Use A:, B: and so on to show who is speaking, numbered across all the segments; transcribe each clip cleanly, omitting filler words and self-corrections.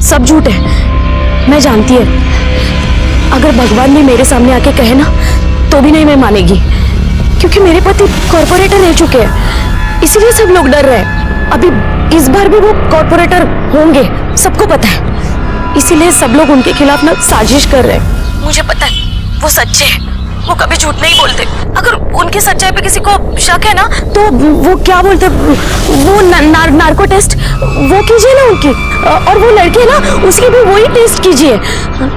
A: सब झूठ है, मैं जानती है। अगर भगवान भी मेरे सामने आके कहे ना तो भी नहीं मैं मानेगी, क्योंकि मेरे पति कॉर्पोरेटर रह चुके हैं, इसीलिए सब लोग डर रहे हैं। अभी इस बार भी वो कॉर्पोरेटर होंगे, सबको पता है, इसीलिए सब लोग उनके खिलाफ ना साजिश कर रहे हैं। मुझे पता है वो सच्चे हैं, वो कभी झूठ नहीं बोलते। अगर उनकी सच्चाई पे किसी को शक है ना तो वो क्या बोलते, वो नार्को टेस्ट वो कीजिए ना उनकी, और वो लड़की है ना उसकी भी वही टेस्ट कीजिए,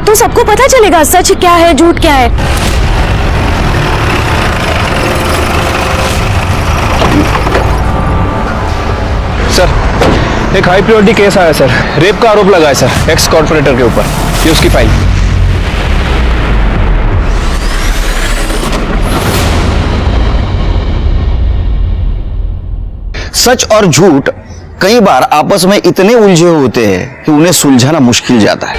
A: तो सबको पता चलेगा सच क्या है झूठ क्या है।
B: सर, एक हाई प्रायोरिटी केस आया सर, रेप का आरोप लगा है सर एक्स कॉर्पोरेटर के ऊपर, ये उसकी फाइल।
C: सच और झूठ कई बार आपस में इतने उलझे होते हैं कि उन्हें सुलझाना मुश्किल जाता है,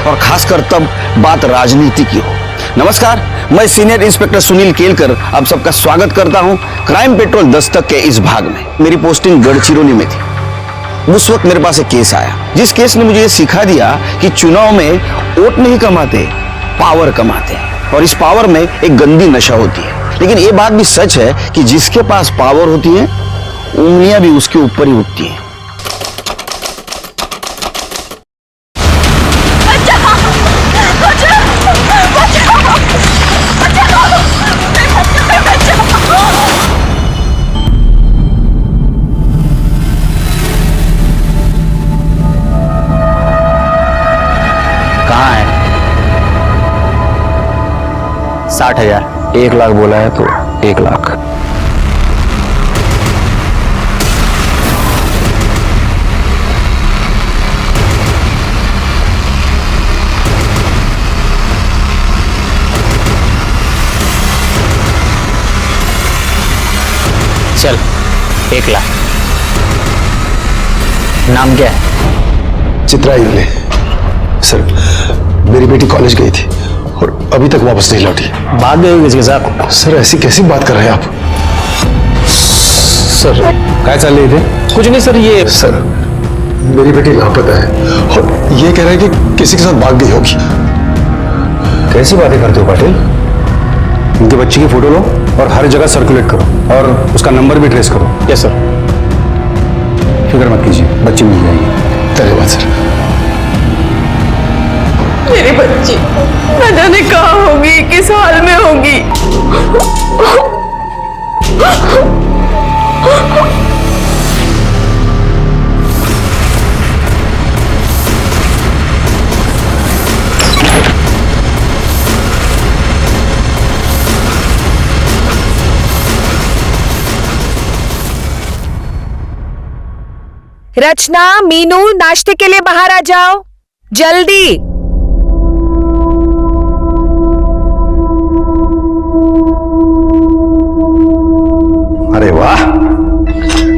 C: और खासकर तब बात राजनीति की हो। नमस्कार, मैं सीनियर इंस्पेक्टर सुनील केलकर आप सबका स्वागत करता हूं क्राइम पेट्रोल दस्तक के इस भाग में। मेरी पोस्टिंग गढ़चिरौली में थी। उस वक्त मेरे पास एक केस आया, जिस केस ने मुझे ये सिखा दिया कि चुनाव में वोट नहीं कमाते, पावर कमाते हैं, और इस पावर में एक गंदी नशा होती है। लेकिन ये बात भी सच है कि जिसके पास पावर होती है उंगलियां भी उसके ऊपर ही उठती हैं।
B: कहाँ है? 60,000। 1 लाख बोला है तो 1 लाख। चल, 1 लाख। नाम क्या है?
D: चित्रा इंगले। सर, मेरी बेटी कॉलेज गई थी और अभी तक वापस नहीं लौटी।
B: बात गई किसके साथ?
D: सर, ऐसी कैसी बात कर रहे हैं आप? सर,
B: क्या चल रही थी? कुछ नहीं सर, ये
D: सर मेरी बेटी लापता है और ये कह रहे हैं कि किसी के साथ भाग गई होगी।
B: कैसी बातें करते हो पाटिल? उनके बच्चे की फोटो लो और हर जगह सर्कुलेट करो और उसका नंबर भी ट्रेस करो। Yes sir. फिक्र मत कीजिए, बच्ची मिल जाएगी।
D: धन्यवाद सर।
A: मेरी बच्ची न जाने कहाँ होगी, किस हाल में होगी।
E: रचना, मीनू, नाश्ते के लिए बाहर आ जाओ जल्दी।
C: अरे वाह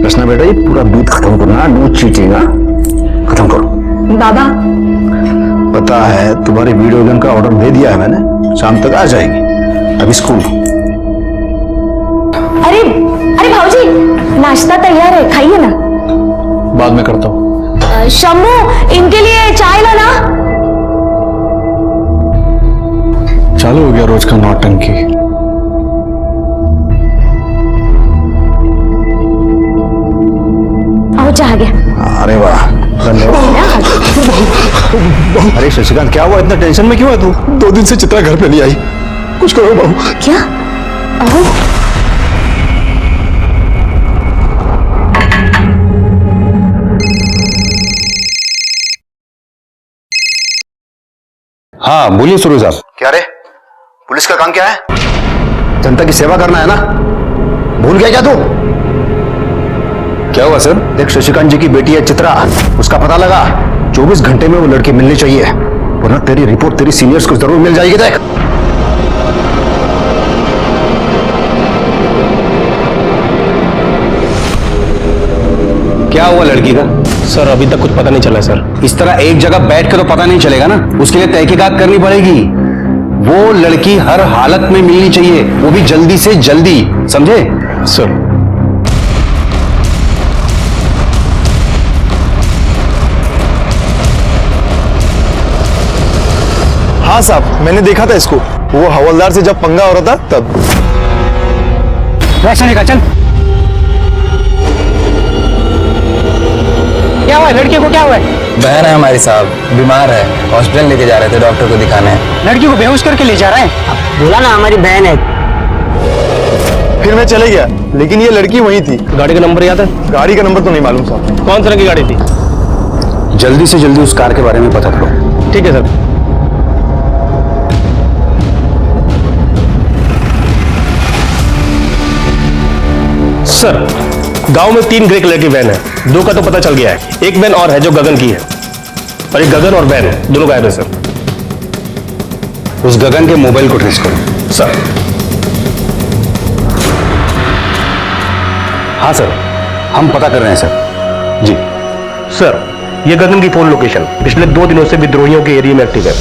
C: रचना बेटा, ये पूरा दूध खत्म करना, दूध चीटेगा, खत्म करो।
A: बाबा,
C: पता है तुम्हारे वीडियो गेम का ऑर्डर दे दिया है मैंने, शाम तक आ जाएगी। अभी स्कूल।
A: अरे अरे भाऊजी, नाश्ता तैयार है, खाइए ना।
B: बाद में करता हूँ।
A: शम्भू, इनके लिए चाय लाना।
D: चालू हो गया रोज का नौटंकी।
A: आओ, चाह गया।
C: अरे वाह, धन्यवाद। अरे शशिकांत, क्या हुआ? इतना टेंशन में क्यों है तू?
D: 2 दिन से चित्रा घर पे नहीं आई, कुछ करो बाबू।
A: क्या? आओ।
C: हाँ बोलिए सुरेश साहब। क्या रे, पुलिस का काम क्या है? जनता की सेवा करना है ना, भूल गया क्या तू?
B: क्या हुआ सर?
C: देख, शशिकांत जी की बेटी है चित्रा, उसका पता लगा। 24 घंटे में वो लड़की मिलनी चाहिए, वरना तेरी रिपोर्ट तेरी सीनियर्स को जरूर मिल जाएगी। देख,
B: क्या हुआ लड़की का? सर अभी तक कुछ पता नहीं चला सर।
C: इस तरह एक जगह बैठ के तो पता नहीं चलेगा ना, उसके लिए तहकीकात करनी पड़ेगी। वो लड़की हर हालत में मिलनी चाहिए, वो भी जल्दी से जल्दी, समझे?
B: सर
D: हाँ साहब, मैंने देखा था इसको, वो हवलदार से जब पंगा हो रहा था तब।
B: वैसे निकल चल। क्या हुआ लड़की को, क्या हुआ है?
F: बहन है हमारी साहब, बीमार है, हॉस्पिटल लेके जा रहे थे डॉक्टर को दिखाने।
B: लड़की को बेहोश करके ले जा रहे हैं।
G: बोला ना हमारी बहन है।
D: फिर मैं चले गया, लेकिन ये लड़की वही थी।
B: गाड़ी का नंबर याद है?
D: गाड़ी का नंबर तो नहीं मालूम साहब।
B: कौन सी रंग की गाड़ी थी? जल्दी से जल्दी उस कार के बारे में पता करो। ठीक है सर।
H: सर, गांव में 3 ग्रे कलर की वैन है, 2 का तो पता चल गया है, एक वैन और है जो गगन की है, और एक गगन और वैन दोनों गायब है सर।
B: उस गगन के मोबाइल को ट्रेस करो।
H: सर।
B: हाँ सर, हम पता कर रहे हैं सर। जी
H: सर, ये गगन की फोन लोकेशन पिछले 2 दिनों से विद्रोहियों के एरिया में एक्टिव है।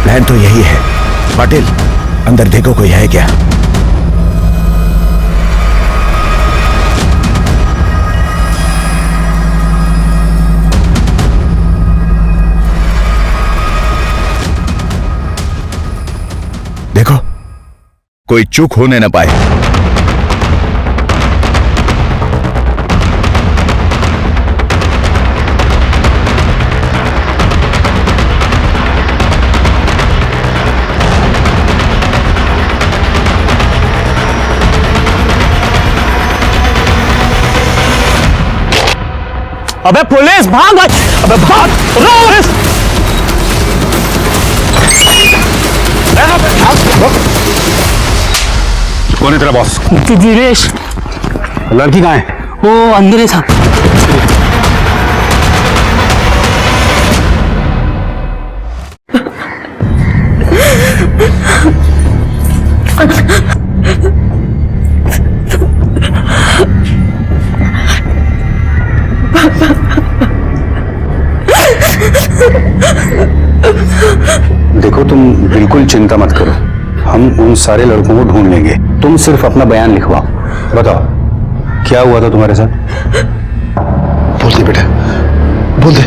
I: प्लान तो यही है। पाटिल, अंदर देखो कोई है क्या? देखो, कोई चूक होने न पाए।
H: अबे पुलिस भाग! अबे भाग! पुलिस!
B: कौन है तेरा बॉस?
G: दिनेश,
B: लड़की कहाँ है?
G: वो अंदर है साहब।
B: देखो, तुम बिल्कुल चिंता मत करो, हम उन सारे लड़कों को ढूंढ लेंगे। तुम सिर्फ अपना बयान लिखवाओ। बताओ, क्या हुआ था तुम्हारे साथ?
D: बोल दे बेटा, बोल दे।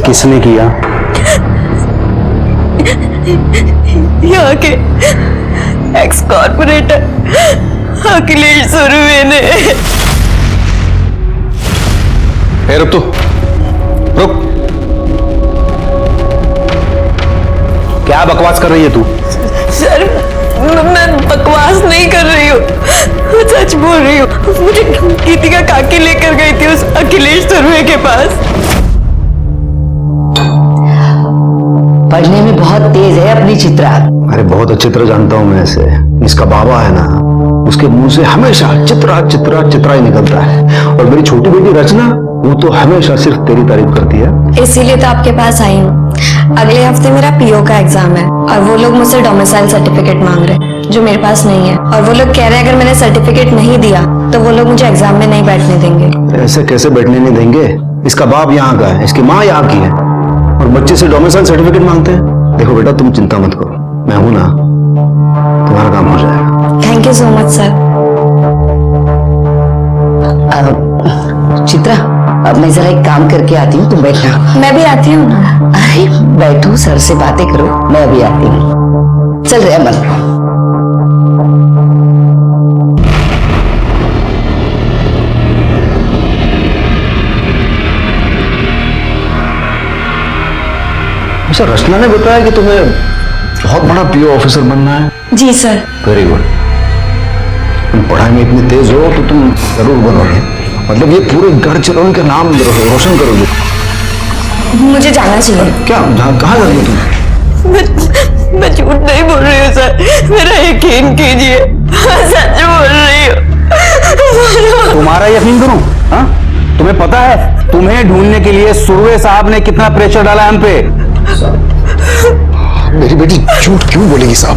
B: किसने किया?
A: यहाँ के एक्स कॉर्पोरेटर अखिलेश सुरवे ने।
B: रुक तो, रुक। क्या बकवास कर रही है तू?
A: सर, मैं बकवास नहीं कर रही हूँ, मैं सच बोल रही हूँ। मुझे गीतिका काकी लेकर गई थी उस अखिलेश सुरवे के पास।
G: पढ़ने में बहुत तेज है अपनी चित्रा।
D: अरे बहुत अच्छी तरह जानता हूं मैं इसे। इसका बाबा है ना, उसके मुंह से हमेशा चित्रा चित्रा चित्रा ही निकलता है। और मेरी छोटी बेटी रचना, वो तो हमेशा सिर्फ तेरी तारीफ करती है।
A: इसीलिए तो आपके पास आई हूँ। अगले हफ्ते मेरा पीओ का एग्जाम है और वो लोग मुझसे डोमिसाइल सर्टिफिकेट मांग रहे हैं जो मेरे पास नहीं है। और वो लोग कह रहे हैं अगर मैंने सर्टिफिकेट नहीं दिया तो वो लोग मुझे एग्जाम में नहीं बैठने देंगे।
D: ऐसे कैसे बैठने नहीं देंगे? इसका बाप यहाँ का है, इसकी माँ यहाँ की है, और बच्चे से डोमिसाइल सर्टिफिकेट मांगते हैं। देखो बेटा, तुम चिंता मत करो, मैं हूं ना, तुम्हारा काम हो जाएगा।
A: Thank you so much sir.
G: Chitra, अब मैं जरा एक काम करके आती हूँ, तुम बैठना।
A: मैं भी आती हूँ ना।
G: अरे बैठो, सर से बातें करो, मैं अभी आती हूँ। चल रहे अमन।
D: अच्छा, रचना ने बताया कि तुम्हें बहुत बड़ा पीओ ऑफिसर बनना है।
A: जी सर।
D: Very good. तुम पढ़ाई में इतनी तेज हो तो तुम जरूर बनोगे। मतलब ये पूरे गढ़ चिरौनी का नाम रोशन करोगे।
A: मुझे जाना चाहिए।
D: क्या, कहाँ जा रही हो तुम?
A: मैं झूठ नहीं बोल रही हूँ सर, मेरा यकीन कीजिए, मैं सच बोल रही हूँ।
B: तुम्हारा यकीन करूं? हाँ? तुम्हें पता है तुम्हें ढूंढने के लिए सुरवे साहब ने कितना प्रेशर डाला हम पे?
D: मेरी बेटी झूठ क्यों बोलेगी साहब?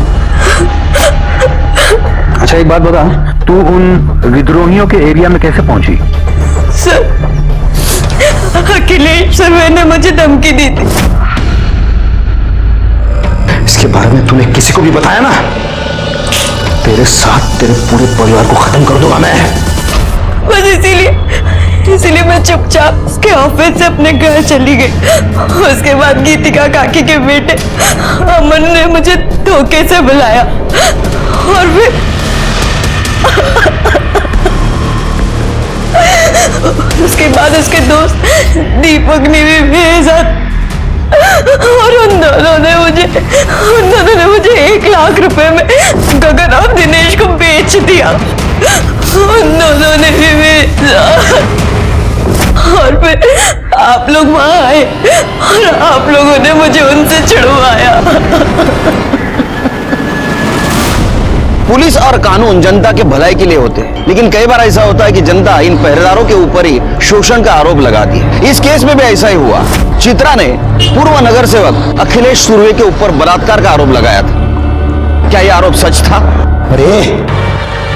B: अच्छा एक बात बता, तू उन विद्रोहियों के एरिया में कैसे पहुंची?
A: सर, अखिलेश सुरवे ने मुझे धमकी दी थी।
D: इसके बारे में तूने किसी को भी बताया ना, तेरे साथ तेरे पूरे परिवार को खत्म कर दूंगा मैं।
A: बस इसीलिए मैं चुपचाप उसके ऑफिस से अपने घर चली गई। उसके बाद गीतिका काकी के बेटे अमन ने मुझे धोखे से बुलाया और फिर उसके बाद उसके दोस्त दीपक ने भी भेजा और उन दोनों ने मुझे 1 लाख रुपए में गगन और दिनेश को बेच दिया। उन दोनों ने भी भेजा और फिर आप लोग वहां आए और आप लोगों ने मुझे उनसे छुड़वाया।
C: पुलिस और कानून जनता के भलाई के लिए होते हैं, लेकिन कई बार ऐसा होता है कि जनता इन पहरेदारों के ऊपर ही शोषण का आरोप लगाती है। इस केस में भी ऐसा ही हुआ। चित्रा ने पूर्व नगर सेवक अखिलेश सुर्वे के ऊपर बलात्कार का आरोप लगाया था। क्या यह आरोप सच था?
D: अरे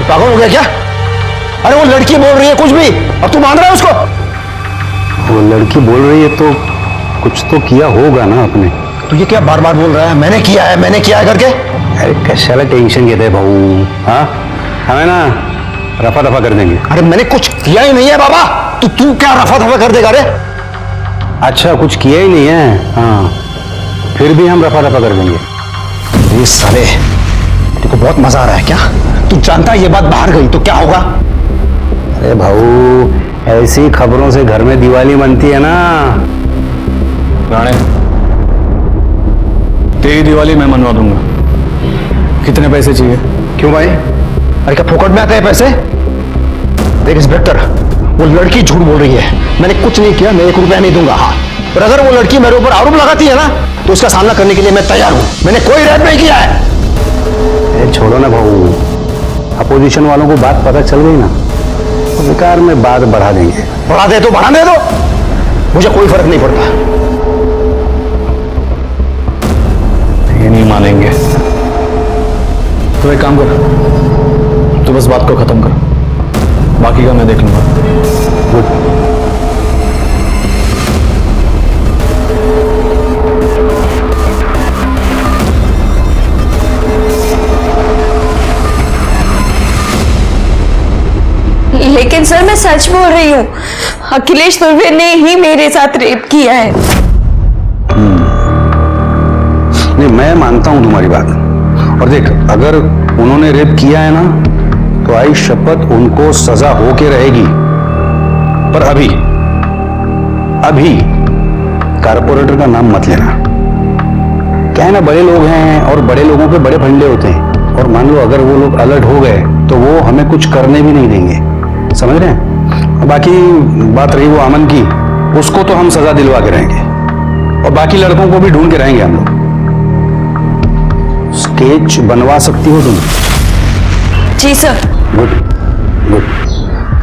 D: पागल हो गया क्या? अरे वो लड़की बोल रही है कुछ भी और तू मान रहा है उसको?
B: वो लड़की बोल रही है तो कुछ तो किया होगा ना आपने।
D: तू ये क्या बार बार बोल रहा है मैंने किया है करके?
B: अरे कशाला टेंशन घेते भाऊ, हाँ हमें ना रफा दफा कर देंगे।
D: अरे मैंने कुछ किया ही नहीं है बाबा, तू क्या रफा दफा कर देगा? रे
B: अच्छा कुछ किया ही नहीं है, हाँ फिर भी हम रफा दफा कर देंगे।
D: ये साले तेको बहुत मजा आ रहा है क्या? तू जानता है ये बात बाहर गई तो क्या होगा?
B: अरे भाऊ ऐसी खबरों से घर में दिवाली बनती है ना।
D: राणे तेरी दिवाली मैं मनवा दूंगा। कितने पैसे चाहिए?
B: क्यों भाई?
D: अरे क्या फोकट में आते हैं पैसे? देख इंस्पेक्टर, वो लड़की झूठ बोल रही है, मैंने कुछ नहीं किया, मैं 1 रुपया नहीं दूंगा। हाँ पर अगर वो लड़की मेरे ऊपर आरोप लगाती है ना तो उसका सामना करने के लिए मैं तैयार हूं। मैंने कोई रेप नहीं किया है।
B: छोड़ो ना भाऊ, अपोजिशन वालों को बात पता चल गई ना तो बेकार में बात बढ़ा देंगे।
D: बढ़ा दे तो बढ़ाने दो, मुझे कोई फर्क नहीं पड़ता। ये नहीं मानेंगे तो एक काम कर, तो बस बात को खत्म कर, बाकी का मैं देख लूंगा।
A: लेकिन सर मैं सच बोल रही हूँ, अखिलेश सुर्वे ने ही मेरे साथ रेप किया है।
B: नहीं मैं मानता हूं तुम्हारी बात, और देख अगर उन्होंने रेप किया है ना तो आई शपथ उनको सजा होके रहेगी। पर अभी कारपोरेटर का नाम मत लेना। क्या है ना, बड़े लोग हैं और बड़े लोगों पे बड़े फंडे होते हैं, और मान लो अगर वो लोग अलर्ट हो गए तो वो हमें कुछ करने भी नहीं देंगे, समझ रहे हैं? बाकी बात रही वो अमन की, उसको तो हम सजा दिलवा के रहेंगे और बाकी लड़कों को भी ढूंढ के रहेंगे हम लोग। स्केच बनवा सकती हो तुम?
A: जी sir.
B: Good good,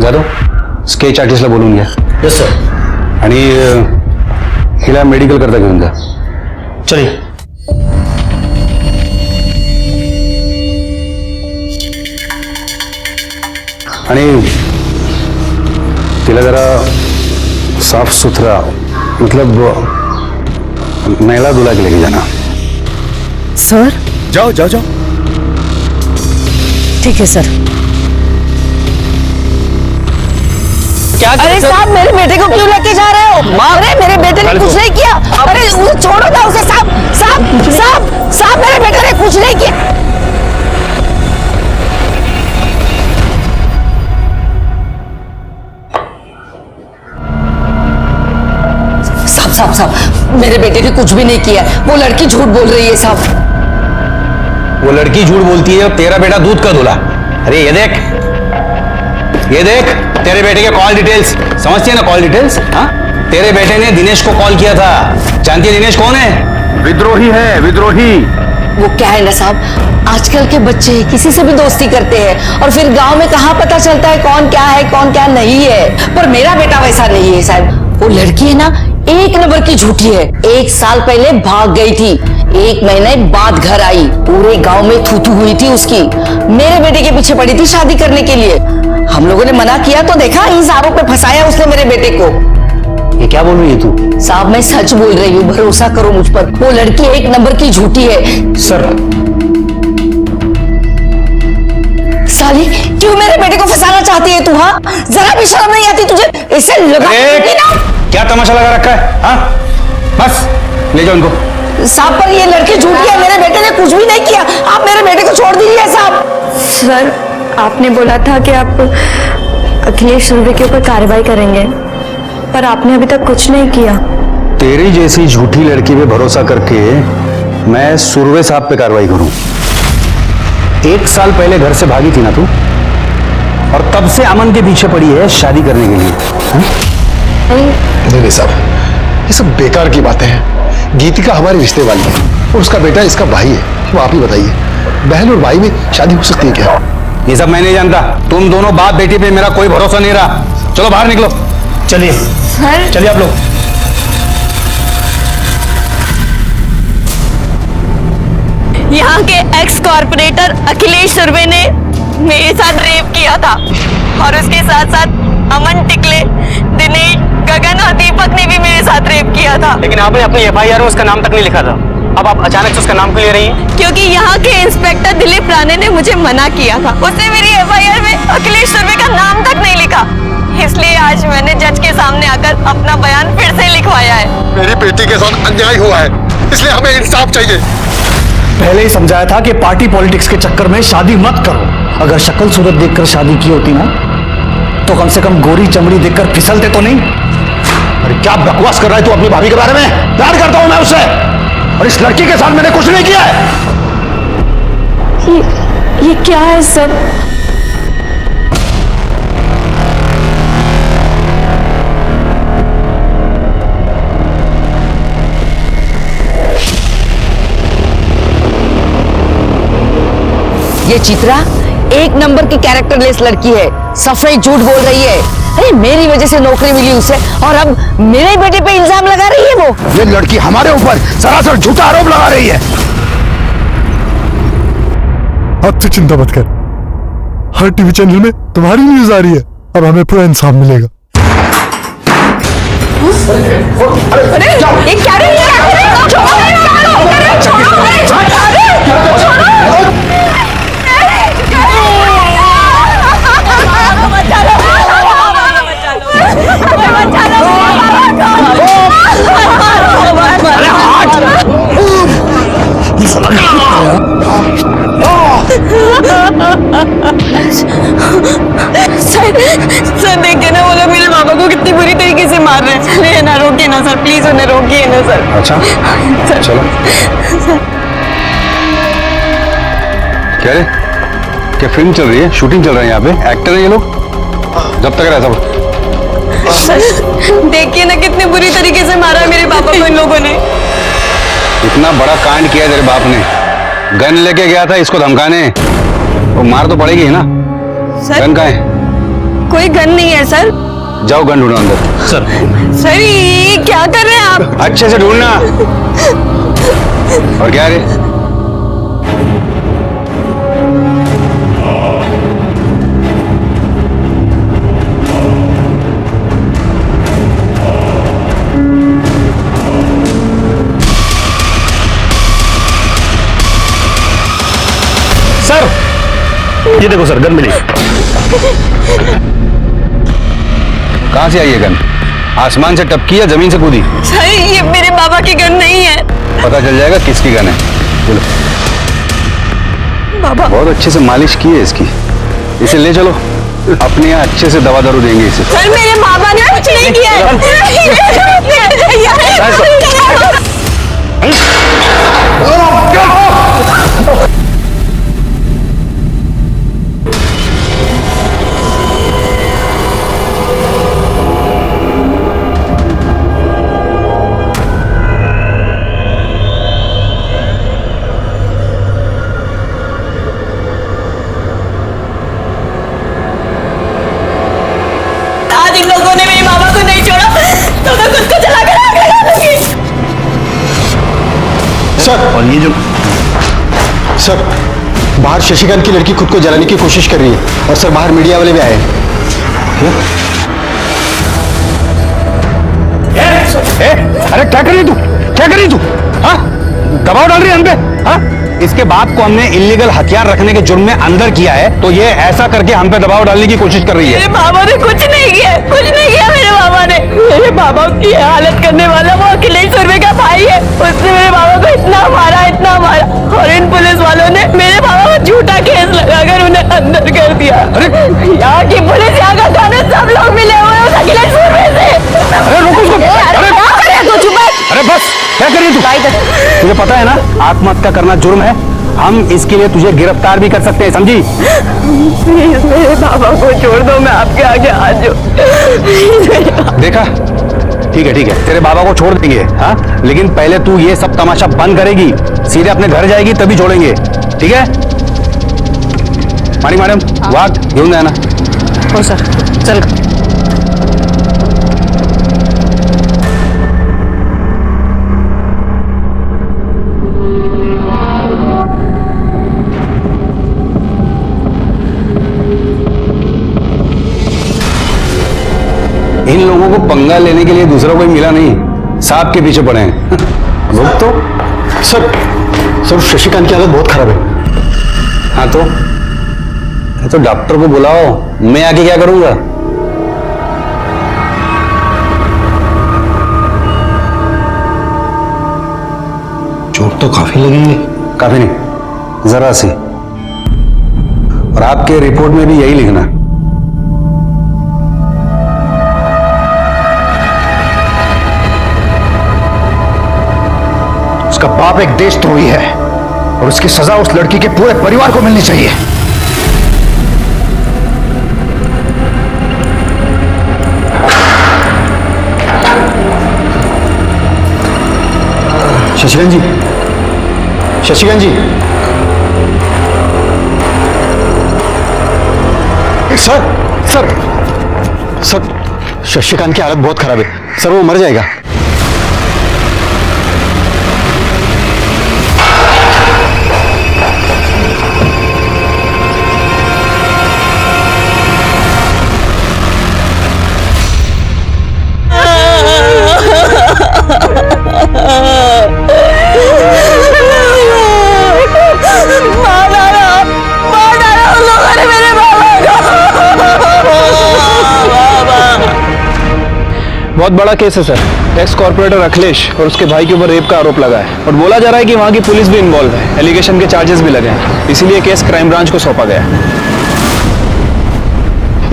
B: Jadhav sketch आर्टिस्टला बोलून घ्या।
D: Yes sir.
B: आणि हिला मेडिकल करता घेऊन जा।
H: चलिए।
B: आणि तिला जरा साफ सुथरा मतलब नहला धुला के लेके जाना।
A: सर
I: जाओ जाओ जाओ।
A: ठीक है सर।
E: क्या
A: अरे साहब मेरे बेटे को क्यों लेके जा रहे हो? अरे मेरे बेटे ने कुछ नहीं किया। अरे उसे छोड़ो ना उसे। साहब मेरे बेटे ने कुछ नहीं किया।
G: साहब मेरे बेटे ने कुछ भी नहीं किया, वो लड़की झूठ बोल रही है साहब।
F: वो लड़की झूठ बोलती है, तेरा बेटा दूध का दूल्हा। अरे ये देख तेरे बेटे के कॉल डिटेल्स, समझती है ना कॉल डिटेल्स? हाँ तेरे बेटे ने दिनेश को कॉल किया था। जानती है दिनेश कौन है?
B: विद्रोही है, विद्रोही।
G: वो क्या है ना साहब, आजकल के बच्चे किसी से भी दोस्ती करते हैं और फिर गांव में कहाँ पता चलता है कौन क्या नहीं है। पर मेरा बेटा वैसा नहीं है साहब। वो लड़की है ना 1 नंबर की झूठी है। 1 साल पहले भाग गई थी, 1 महीने बाद घर आई, पूरे गांव में थूथू हुई थी उसकी। मेरे बेटे के पीछे पड़ी थी शादी करने के लिए। हम लोगों ने मना किया तो देखा इस आरोप पे फंसाया उसने मेरे बेटे को।
F: ये क्या बोल रही है तू?
G: साहब मैं सच बोल रही हूँ, भरोसा करो मुझ पर। वो लड़की एक नंबर की झूठी है।
H: सर
G: साली, क्यों मेरे बेटे को फंसाना चाहती है तू? हाँ, जरा भी शर्म नहीं आती तुझे? इससे लगा ना।
F: क्या तमाशा लगा रखा है? हाँ, बस ले जाओ इनको।
G: साहब पर ये लड़की झूठी है, मेरे बेटे ने कुछ भी नहीं किया। आप मेरे बेटे को छोड़ दीजिए साहब।
A: सर, आपने बोला था कि आप अखिलेश सुरवे के ऊपर कार्रवाई करेंगे, पर आपने अभी तक कुछ नहीं किया।
B: तेरी जैसी झूठी लड़की पे भरोसा करके मैं सुरवे साहब पे कार्रवाई करूं? 1 साल पहले घर से भागी थी ना तू, और तब से अमन के पीछे पड़ी है शादी करने के लिए।
D: नहीं साहब, ये सब बेकार की बातें हैं। गीतिका हमारे रिश्ते वाली है और उसका बेटा इसका भाई है। वो आप ही बताइए, बहन और भाई में शादी हो सकती है क्या?
F: ये सब मैं नहीं जानता। तुम दोनों बाप बेटी पे मेरा कोई भरोसा नहीं रहा। चलो बाहर निकलो।
H: चलिए
A: सर,
H: चलिए आप लोग।
A: यहाँ के एक्स कॉर्पोरेटर अखिलेश सुरवे ने मेरे साथ रेप किया था, और उसके साथ साथ अमन टिकले, दिनेश, गगन और दीपक ने भी मेरे साथ रेप किया था।
F: लेकिन आपने अपनी FIR में उसका नाम तक नहीं लिखा था। अब आप अचानक से उसका नाम क्यों ले रही हैं?
A: क्योंकि यहाँ के इंस्पेक्टर दिलीप राणे ने मुझे मना किया था। उसने मेरी FIR में अखिलेश सुरवे का नाम तक नहीं लिखा, इसलिए आज मैंने जज के सामने आकर अपना बयान फिर से लिखवाया है।
D: मेरी बेटी के साथ अन्याय हुआ है, इसलिए हमें इंसाफ चाहिए।
I: पहले ही समझाया था कि पार्टी पॉलिटिक्स के चक्कर में शादी मत करो। अगर शक्ल सूरत देखकर शादी की होती ना, तो कम से कम गोरी चमड़ी देखकर फिसलते तो नहीं।
D: अरे क्या बकवास कर रहा है तू अपनी भाभी के बारे में? प्यार करता हूं मैं उससे, और इस लड़की के साथ मैंने कुछ नहीं किया है।
A: ये क्या है सब?
G: ये चित्रा एक नंबर की कैरेक्टरलेस लड़की है, सफेद झूठ बोल रही है। अरे मेरी वजह से नौकरी मिली उसे, और अब मेरे बेटे पे इल्जाम लगा रही है वो।
D: ये लड़की हमारे ऊपर सरासर झूठा आरोप लगा रही है।
J: अब तो चिंता मत कर, हर टीवी चैनल में तुम्हारी न्यूज आ रही है। अब हमें पूरा इंसाफ मिलेगा।
E: अरे ये क्या रे?
A: सर देखिए ना, वो लोग मेरे बाबा को कितनी बुरी तरीके से मार रहे हैं। चलिए ना, रोकिए ना सर, प्लीज उन्हें रोकिए ना सर।
B: अच्छा चलो। क्या रे, क्या फिल्म चल रही है? शूटिंग चल रही है यहाँ पे? एक्टर है ये लोग? जब तक रहता हूँ।
A: सर देखिए ना, कितनी बुरी तरीके से मारा है मेरे पापा को इन लोगों ने।
B: इतना बड़ा कांड किया तेरे बाप ने, गन लेके गया था इसको धमकाने, वो मार तो पड़ेगी ही ना।
A: सर
B: गन कहाँ है?
A: कोई गन नहीं है सर।
B: जाओ गन ढूंढो अंदर।
A: सर ये क्या कर रहे हैं आप?
B: अच्छे से ढूंढना। और क्या रे?
H: सर ये देखो सर, गन मिली।
B: कहां से आई है गन? आसमान से टपकी या जमीन से कूदी?
A: सर ये मेरे बाबा की गन नहीं है।
B: पता चल जाएगा किसकी गन है। चलो।
A: बाबा
B: बहुत अच्छे से मालिश की है इसकी, इसे ले चलो, अपने यहाँ अच्छे से दवा दारू देंगे इसे।
A: सर मेरे बाबा ने कुछ नहीं किया है। इन लोगों ने मेरे बाबा को नहीं छोड़ा तो मैं खुद को जला कर आग लगा दूंगी।
D: सर,
H: और ये जो
D: सर बाहर शशिकांत की लड़की खुद को जलाने की कोशिश कर रही है, और सर बाहर मीडिया वाले भी आए हैं।
B: अरे क्या कर रही तू, क्या कर रही तू? हाँ, दबाव डाल रही है हम पे? हाँ,
F: इसके बाप को हमने इलीगल हथियार रखने के जुर्म में अंदर किया है, तो ये ऐसा करके हम पे दबाव डालने की कोशिश कर रही है।
A: मेरे बाबा ने कुछ नहीं किया, कुछ नहीं किया मेरे बाबा ने। मेरे बाबा की हालत करने वाला वो अखिलेश सुरवे का भाई है। उसने मेरे बाबा को इतना मारा, और इन पुलिस वालों ने मेरे बाबा को झूठा केस लगाकर उन्हें अंदर कर दिया। अरे यहाँ की पुलिस, यहाँ का कानून, सब लोग मिले हुए उस अखिलेश सुरवे से।
B: अरे रुको उसको।
A: अरे क्या कर रहे हो? चुप है।
B: अरे बस, क्या कर रही तू? तुझे पता है ना आत्महत्या करना जुर्म है। हम इसके लिए तुझे गिरफ्तार भी कर सकते हैं, समझी?
A: प्लीज मेरे बाबा को छोड़ दो, मैं आपके आगे हाथ जोड़।
B: देखा, ठीक है, तेरे बाबा को छोड़ देंगे, हाँ, लेकिन पहले तू ये सब तमाशा बंद करेगी, सीधे अपने घर जाएगी तभी छोड़ेंगे, ठीक है? मानिक मैडम, वाघ घेऊन जाना।
A: हो सर, चल।
B: इन लोगों को पंगा लेने के लिए दूसरा कोई मिला नहीं, सांप के पीछे पड़े हैं। रुक तो।
D: सर शशिकांत की हालत बहुत खराब है।
B: हाँ तो डॉक्टर को बुलाओ, मैं आके क्या करूंगा?
D: चोट तो काफी लगी है।
B: काफी नहीं, जरा सी। और आपके रिपोर्ट में भी यही लिखना।
D: उसका बाप एक देशद्रोही है और उसकी सजा उस लड़की के पूरे परिवार को मिलनी चाहिए। शशिकांत जी, शशिकांत जी, सर शशिकांत की हालत बहुत खराब है सर, वो मर जाएगा।
K: बहुत बड़ा केस है सर। एक्स कॉर्पोरेटर अखिलेश और उसके भाई के ऊपर रेप का आरोप लगा है और बोला जा रहा है कि वहां की पुलिस भी इन्वॉल्व है। एलिगेशन के चार्जेस भी लगे हैं, इसीलिए केस क्राइम ब्रांच को सौंपा गया है।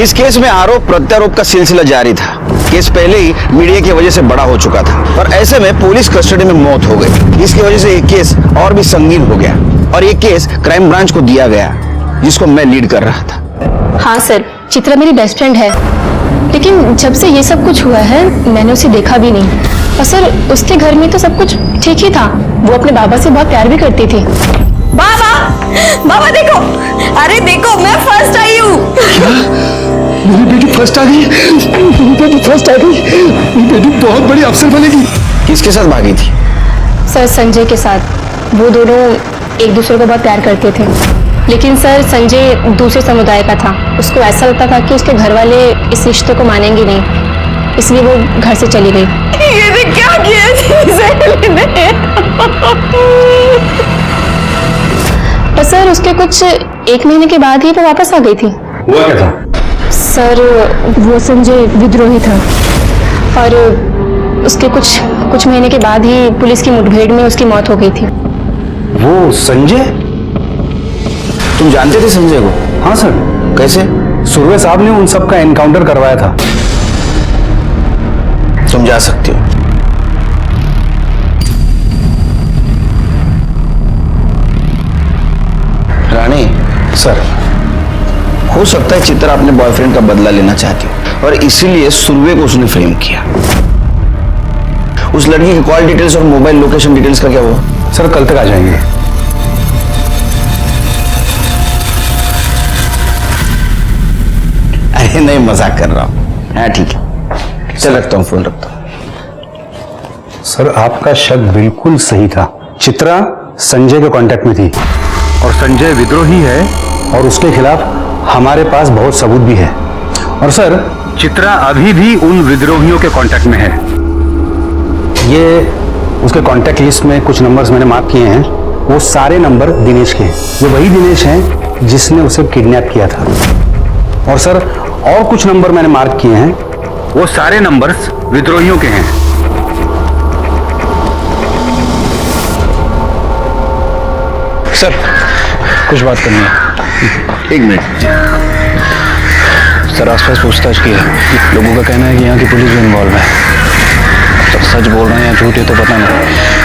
C: इस केस में आरोप प्रत्यारोप का सिलसिला जारी था। केस पहले ही मीडिया की वजह से बड़ा हो चुका था और ऐसे में पुलिस कस्टडी में मौत हो गई। इसकी वजह से ये केस और भी संगीन हो गया और ये केस क्राइम ब्रांच को दिया गया, जिसको मैं लीड कर रहा था।
L: हाँ सर, चित्रा मेरी बेस्ट फ्रेंड है, लेकिन जब से ये सब कुछ हुआ है मैंने उसे देखा भी नहीं। और सर उसके घर में तो सब कुछ ठीक ही था, वो अपने बाबा से बहुत प्यार भी करती थी।
A: बाबा देखो, अरे देखो मैं फर्स्ट आई हूँ।
D: मेरी बेटी फर्स्ट आ गई, मेरी बेटी फर्स्ट आ गई, मेरी बेटी बहुत बड़ी अफसर बनेगी।
C: किसके साथ भागी थी?
L: सर संजय के साथ। वो दोनों एक दूसरे को बहुत प्यार करते थे, लेकिन सर संजय दूसरे समुदाय का था। उसको ऐसा लगता था कि उसके घर वाले इस रिश्ते को मानेंगे नहीं, इसलिए वो घर से चली गई।
A: ये क्या किया?
L: पर सर उसके कुछ 1 महीने के बाद ही वो वापस आ गई थी।
B: हुआ क्या था?
L: सर वो संजय विद्रोही था और उसके कुछ महीने के बाद ही पुलिस की मुठभेड़ में उसकी मौत हो गई थी।
B: वो संजय?
C: तुम जानते थे संजय को?
B: हाँ सर।
C: कैसे?
B: सुरवे साहब ने उन सब का एनकाउंटर करवाया था।
C: तुम जा सकते हो। रानी
B: सर,
C: हो सकता है चित्रा अपने बॉयफ्रेंड का बदला लेना चाहती हो और इसीलिए सुरवे को उसने फ्रेम किया। उस लड़की की कॉल डिटेल्स और मोबाइल लोकेशन डिटेल्स का क्या हुआ?
B: सर कल तक आ जाएंगे।
C: अरे नहीं, मजाक कर रहा हूं। हाँ ठीक है, चल रखता हूं, फोन रखता हूं।
B: सर आपका शक बिल्कुल सही था। चित्रा संजय के कांटेक्ट में थी और संजय विद्रोही है और उसके खिलाफ हमारे पास बहुत सबूत भी है। और सर चित्रा अभी भी उन विद्रोहियों के कांटेक्ट में है। ये उसके कांटेक्ट लिस्ट में कुछ नंबर्स मैंने मार्क किए हैं, वो सारे नंबर दिनेश के हैं। ये वही दिनेश हैं जिसने उसे किडनैप किया था। और सर और कुछ नंबर मैंने मार्क किए हैं, वो सारे नंबर्स विद्रोहियों के हैं।
K: सर कुछ बात करनी है।
C: एक मिनट।
K: सर आसपास पूछताछ की है, लोगों का कहना है कि यहाँ की पुलिस भी इन्वॉल्व है। सर सच बोल रहे हैं या झूठ है तो पता नहीं,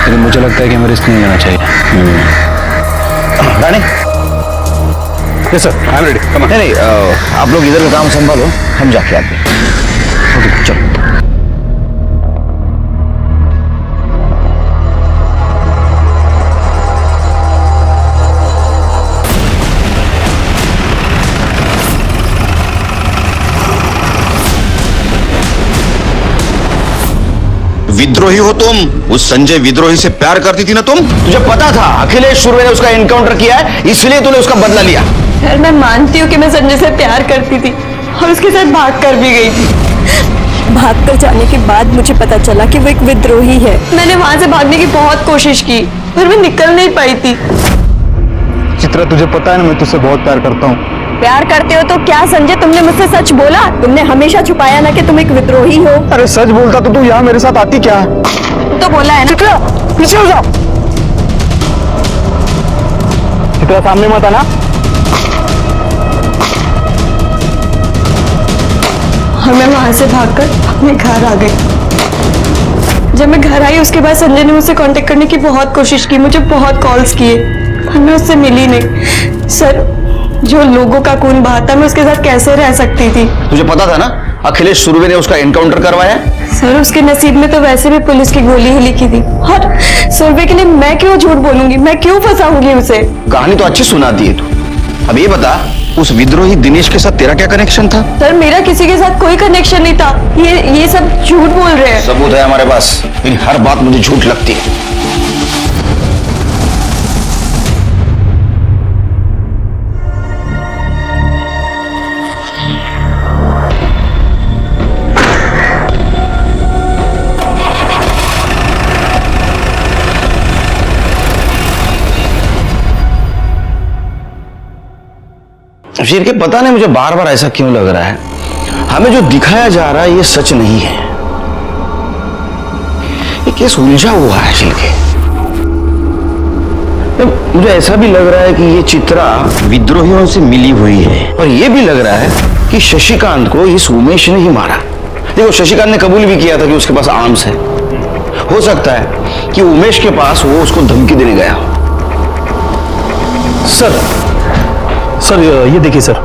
K: लेकिन मुझे लगता है कि हमें रिस्क नहीं लेना चाहिए।
C: Rani,
B: yes sir, I am ready. Come on.
C: नहीं, आप लोग इधर का काम संभालो, हम जाके आते हैं। ओके, चलो।
M: विद्रोही हो तुम? उस संजय विद्रोही से प्यार करती थी ना तुम?
C: तुझे पता था अखिलेश सुरवे ने उसका एनकाउंटर किया है, इसलिए तूने उसका बदला लिया।
A: सर मैं मानती हूँ कि मैं संजय से प्यार करती थी और उसके साथ भाग कर भी गई थी। भाग कर जाने के बाद मुझे पता चला कि वो एक विद्रोही है। मैंने वहां से भागने की बहुत कोशिश की पर मैं निकल नहीं पाई थी।
D: चित्रा, तुझे पता है ना मैं तुझसे बहुत प्यार करता हूँ।
A: प्यार करते हो तो क्या संजय तुमने मुझसे सच बोला? तुमने हमेशा छुपाया ना कि तुम एक विद्रोही हो।
D: अरे सच बोलता तो तू यहाँ मेरे साथ आती क्या?
A: तो बोला है ना।
D: चित्रा पीछे हो जाओ। चित्रा सामने मत आना।
A: और मैं वहां से भागकर अपने घर आ गई। जब मैं घर आई उसके बाद संजय ने मुझसे कांटेक्ट करने की बहुत कोशिश की, मुझे बहुत कॉल्स किए पर मैं उससे मिली नहीं। सर जो लोगों का खून बहाता मैं उसके साथ कैसे रह सकती थी?
C: तुझे पता था ना अखिलेश सुरवे ने उसका एनकाउंटर करवाया?
A: सर उसके नसीब में तो वैसे भी पुलिस की गोली ही लिखी थी और सुरवे के लिए मैं क्यों झूठ बोलूंगी, मैं क्यों फंसाऊंगी उसे?
C: कहानी तो अच्छी सुनाती है तू। अब ये बता, उस विद्रोही दिनेश के साथ तेरा क्या कनेक्शन था?
A: सर मेरा किसी के साथ कोई कनेक्शन नहीं था। ये सब झूठ बोल रहे हैं।
C: सबूत है हमारे पास, लेकिन हर बात मुझे झूठ लगती है। फिर के पता नहीं मुझे बार बार ऐसा क्यों लग रहा है, हमें जो दिखाया जा रहा है ये सच नहीं है। ये केस उलझा हुआ है शिल्के। मुझे ऐसा भी लग रहा है कि ये चित्रा विद्रोहियों से मिली हुई है, और ये भी लग रहा है कि शशिकांत को इस उमेश ने ही मारा। देखो शशिकांत ने कबूल भी किया था कि उसके पास आर्म्स है। हो सकता है कि उमेश के पास वो उसको धमकी देने गया हो।
H: सर ये देखिए सर,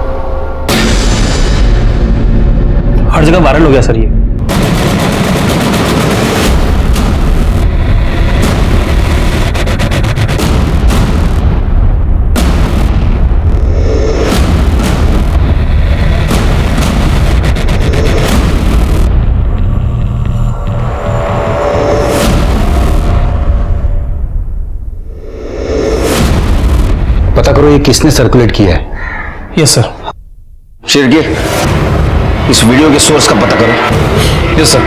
H: हर जगह वायरल हो गया सर ये।
B: पता करो ये किसने सर्कुलेट किया है।
H: Yes sir.
C: शिर्के, इस वीडियो के सोर्स का पता करो।
H: Yes sir.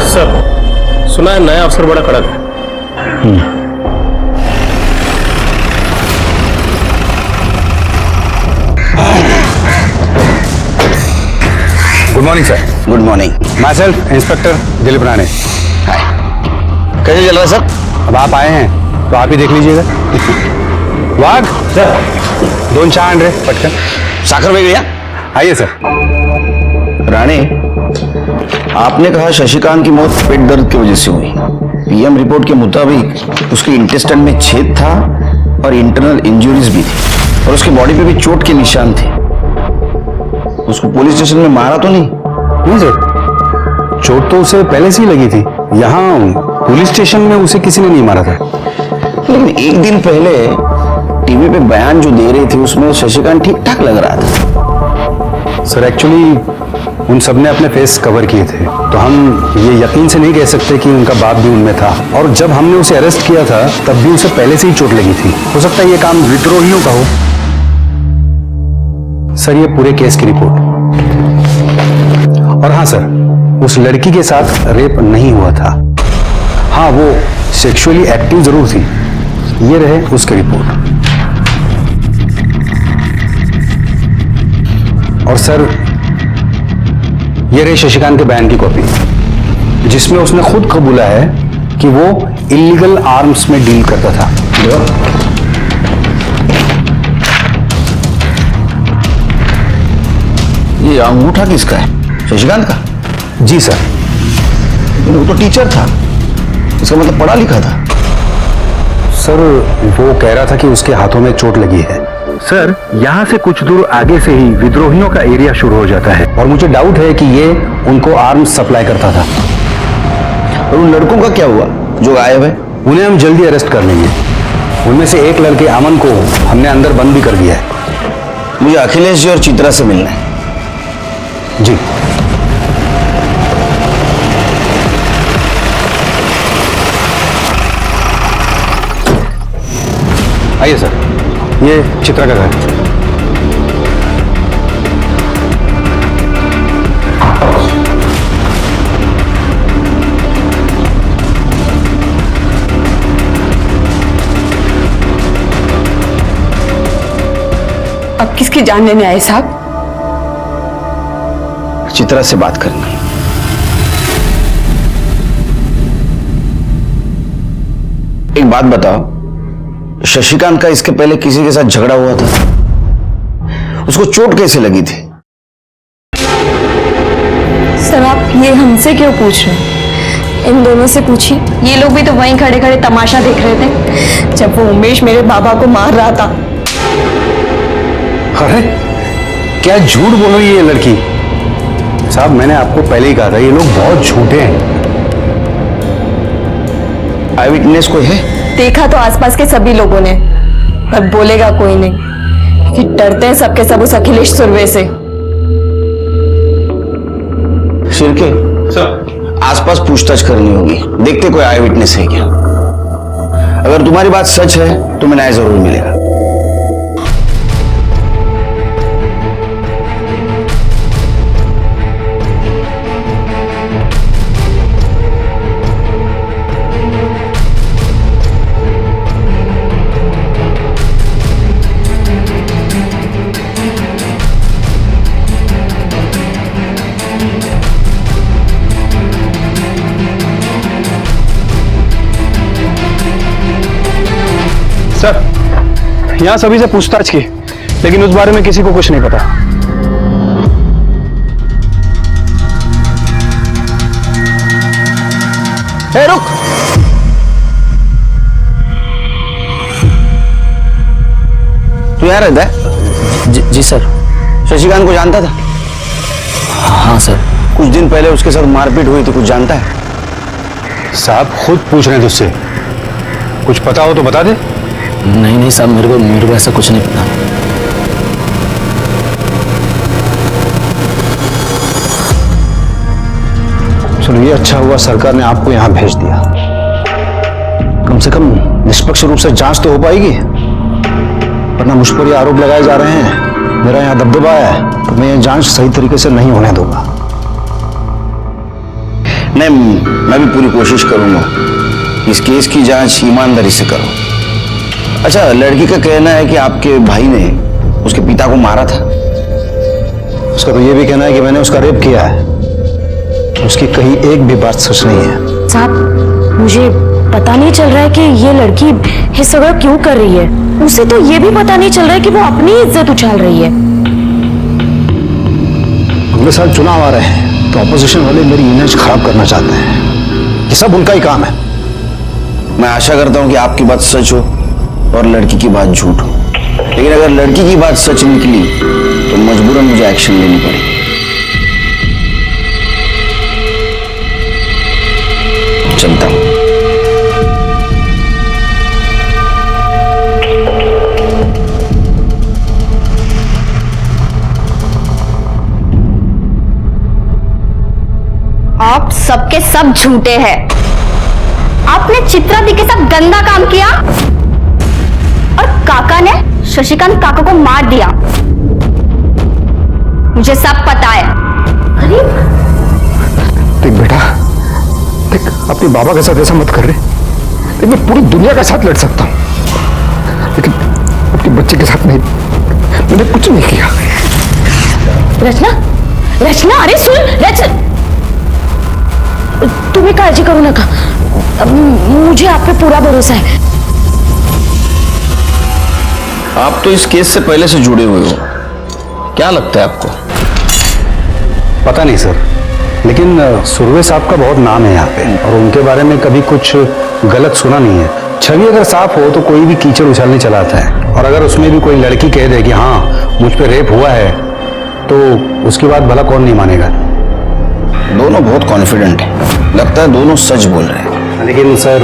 H: सर सुना है नया अफसर बड़ा कड़क है।
B: Good morning sir.
C: Good morning.
B: Myself inspector Dilip Rane.
C: Hi, कैसे चल रहा है सर?
B: अब आप आए हैं तो आप ही देख लीजिएगा। वाघ सर, 2 चाय आण रे पटकन।
C: साखर वेगळ्या?
B: आइए सर।
C: राणे, आपने कहा शशिकांत की मौत पेट दर्द की वजह से हुई। पीएम रिपोर्ट के मुताबिक उसके इंटेस्टाइन में छेद था और इंटरनल इंजरीज भी थी, और उसकी बॉडी पे भी चोट के निशान थे। उसको पुलिस स्टेशन में मारा तो नहीं?
B: नहीं सर, चोट तो उसे पहले से ही लगी थी। यहाँ पुलिस स्टेशन में उसे किसी ने नहीं मारा था।
C: लेकिन एक दिन पहले टीवी पे बयान जो दे रहे थे उसमें शशिकांत ठीक ठाक लग रहा था।
B: सर एक्चुअली उन सब ने अपने फेस कवर किए थे, तो हम ये यकीन से नहीं कह सकते कि उनका बाप भी उनमें था। और जब हमने उसे अरेस्ट किया था तब भी उसे पहले से ही चोट लगी थी। हो सकता है ये काम विद्रोहियों का हो। सर ये पूरे केस की रिपोर्ट। और हाँ सर, उस लड़की के साथ रेप नहीं हुआ था। हाँ, वो सेक्सुअली एक्टिव जरूर थी। ये रहे उसकी रिपोर्ट। और सर ये रहे शशिकांत के बयान की कॉपी, जिसमें उसने खुद कबूला है कि वो इलीगल आर्म्स में डील करता था।
C: ये अंगूठा किसका है? शशिकांत का?
B: जी सर।
C: वो तो टीचर था, इसका मतलब पढ़ा लिखा था।
B: सर वो कह रहा था कि उसके हाथों में चोट लगी है।
N: सर यहाँ से कुछ दूर आगे से ही विद्रोहियों का एरिया शुरू हो जाता है।
B: और मुझे डाउट है कि ये उनको आर्म्स सप्लाई करता था।
C: और उन लड़कों का क्या हुआ जो गायब है?
B: उन्हें हम जल्दी अरेस्ट कर लेंगे। उनमें से एक लड़के अमन को हमने अंदर बंद भी कर दिया है।
C: मुझे अखिलेश जी और चित्रा से मिलना है।
B: जी। आइए सर, ये चित्रा का घर।
G: अब किसकी जान लेने आए साहब?
C: चित्रा से बात करनी है। एक बात बताओ, शशिकांत का इसके पहले किसी के साथ झगड़ा हुआ था? उसको चोट कैसे लगी थी?
L: सर आप ये हमसे क्यों पूछ रहे हैं? इन दोनों से पूछिए। ये लोग भी तो वहीं खड़े खड़े तमाशा देख रहे थे जब वो उमेश मेरे बाबा को मार रहा था।
B: अरे क्या झूठ बोल रही है ये लड़की। साहब मैंने आपको पहले ही कहा था ये लोग बहुत झूठे हैं।
C: आई विटनेस कोई है?
L: देखा तो आसपास के सभी लोगों ने, पर बोलेगा कोई नहीं कि डरते हैं सबके सब उस अखिलेश सुरवे से।
C: शिरके सर, आसपास पूछताछ करनी होगी, देखते कोई आई विटनेस है क्या। अगर तुम्हारी बात सच है तो मैं न्याय जरूर मिलेगा।
K: सर यहां सभी से पूछताछ की, लेकिन उस बारे में किसी को कुछ नहीं पता।
C: ए, रुक। तू यहाँ रहता है?
O: जी सर।
C: शशिकांत को जानता था?
O: हाँ सर।
C: कुछ दिन पहले उसके साथ मारपीट हुई थी, कुछ जानता है?
B: साहब खुद पूछ रहे हैं तुझसे, कुछ पता हो तो बता दे।
O: नहीं साहब, मेरे को ऐसा कुछ नहीं पता।
D: चलो ये अच्छा हुआ सरकार ने आपको यहां भेज दिया। कम से कम निष्पक्ष रूप से जांच तो हो पाएगी, वरना मुझ पर ये आरोप लगाए जा रहे हैं, मेरा यहां दबदबा है, तो मैं ये जांच सही तरीके से नहीं होने दूंगा।
C: नहीं, मैं भी पूरी कोशिश करूंगा इस केस की जांच ईमानदारी से करो। अच्छा, लड़की का कहना है कि आपके भाई ने उसके पिता को मारा था।
D: उसका तो ये भी कहना है कि मैंने उसका रेप किया है। उसकी कहीं एक भी बात सच नहीं है।
A: साहब मुझे पता नहीं चल रहा है कि ये लड़की ये सब क्यों कर रही है। उसे तो ये भी पता नहीं चल रहा है कि वो अपनी इज्जत उछाल रही है।
D: अगले साल चुनाव आ रहे हैं, तो ऑपोजिशन वाले मेरी इमेज खराब करना चाहते हैं। ये सब उनका ही काम है।
C: मैं आशा करता हूं कि आपकी बात सच हो और लड़की की बात झूठ हो, लेकिन अगर लड़की की बात सच निकली तो मजबूरन मुझे एक्शन लेनी पड़ेगी। चलता हूं।
L: आप सबके सब झूठे हैं। आपने चित्रा दी के साथ गंदा काम किया और काका ने शशिकांत काका को मार दिया। मुझे सब पता है।
D: देख बेटा, देख अपने बाबा के साथ ऐसा मत कर रहे। देख मैं पूरी दुनिया के साथ लड़ सकता हूं, लेकिन अपने बच्चे के साथ नहीं। मैंने कुछ नहीं किया।
A: रचना, रचना, अरे सुन रचना, तुम्हें काळजी करू नका, मुझे आप पे पूरा भरोसा है।
C: आप तो इस केस से पहले से जुड़े हुए हो, क्या लगता है आपको?
B: पता नहीं सर, लेकिन सुरवे साहब का बहुत नाम है यहाँ पे, और उनके बारे में कभी कुछ गलत सुना नहीं है। छवि अगर साफ हो तो कोई भी कीचड़ उछालने चला आता है, और अगर उसमें भी कोई लड़की कह दे कि हाँ मुझ पे रेप हुआ है, तो उसकी बात भला कौन नहीं मानेगा।
C: दोनों बहुत कॉन्फिडेंट है, लगता है दोनों सच बोल रहे हैं।
B: लेकिन सर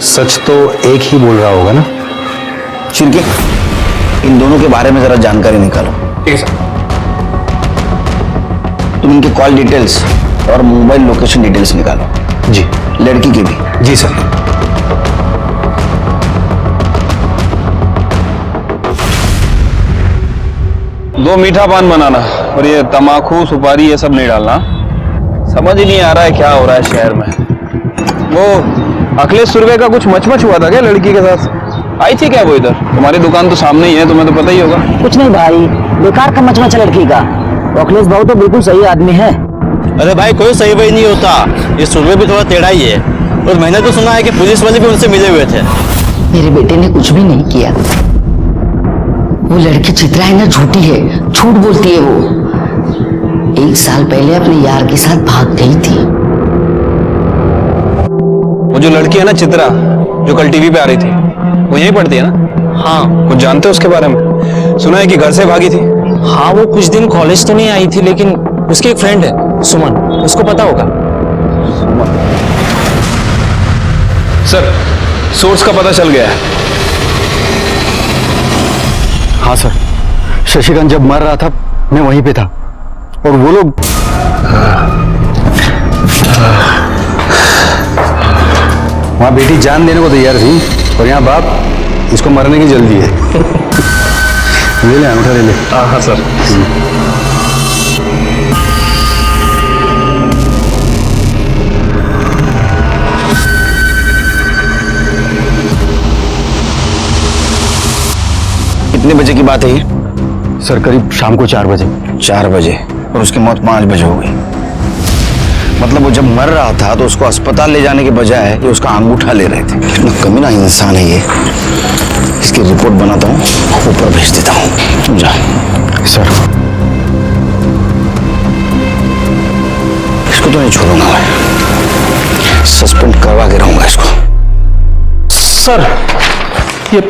B: सच तो एक ही बोल रहा होगा ना।
C: शिर्के, इन दोनों के बारे में जरा जानकारी निकालो।
B: ठीक है सर।
C: तुम इनके कॉल डिटेल्स और मोबाइल लोकेशन डिटेल्स निकालो।
B: जी।
C: लड़की की भी।
B: जी सर।
K: दो मीठा पान बनाना, और ये तमाकू सुपारी ये सब नहीं डालना। समझ ही नहीं आ रहा है क्या हो रहा है शहर में। वो अखिलेश सुरवे का कुछ मचमच हुआ था क्या लड़की के साथ? आई थी क्या वो इधर? तुम्हारी दुकान तो सामने ही है, तुम्हें तो पता ही होगा।
P: कुछ नहीं भाई, बेकार का मचमच लड़की का। अखिलेश भाई तो बिल्कुल सही आदमी है।
O: अरे भाई कोई सही वही नहीं होता, ये सुरवे भी थोड़ा टेढ़ा ही है। और मैंने तो सुना है कि पुलिस वाले भी उनसे मिले हुए थे।
G: मेरे बेटे ने कुछ भी नहीं किया। वो लड़की चित्रा है ना, झूठी है, झूठ बोलती है वो। 1 साल पहले अपने यार के साथ भाग गई थी।
K: वो जो लड़की है ना चित्रा, जो कल टीवी पे आ रही थी, वो यहीं पढ़ती है ना?
O: हाँ।
K: कुछ जानते हो उसके बारे में? सुना है कि घर से भागी थी।
O: हाँ, वो कुछ दिन कॉलेज तो नहीं आई थी, लेकिन उसकी एक फ्रेंड है सुमन, उसको पता होगा।
K: सर, सोर्स का पता चल गया है।
D: हाँ सर, शशिकांत जब मर रहा था मैं वहीं पे था, और वो लोग
B: वहां बेटी जान देने को तैयार थी, और यहाँ बाप इसको मरने की जल्दी है। ले ले अंगूठा ले ले।
K: हाँ सर।
C: कितने बजे की बात है ये?
D: सर करीब शाम को 4 बजे।
C: 4 बजे, और उसकी मौत 5 बजे हो गई। मतलब वो जब मर रहा था तो उसको अस्पताल ले जाने के बजाय ये उसका अंगूठा ले रहे थे। कितना कमीना इंसान है ये। इसकी रिपोर्ट बनाता हूँ, ऊपर भेज देता हूँ। तुम जा।
D: सर
C: इसको तो नहीं छोड़ूंगा मैं, सस्पेंड करवा के रहूंगा इसको।
H: सर ये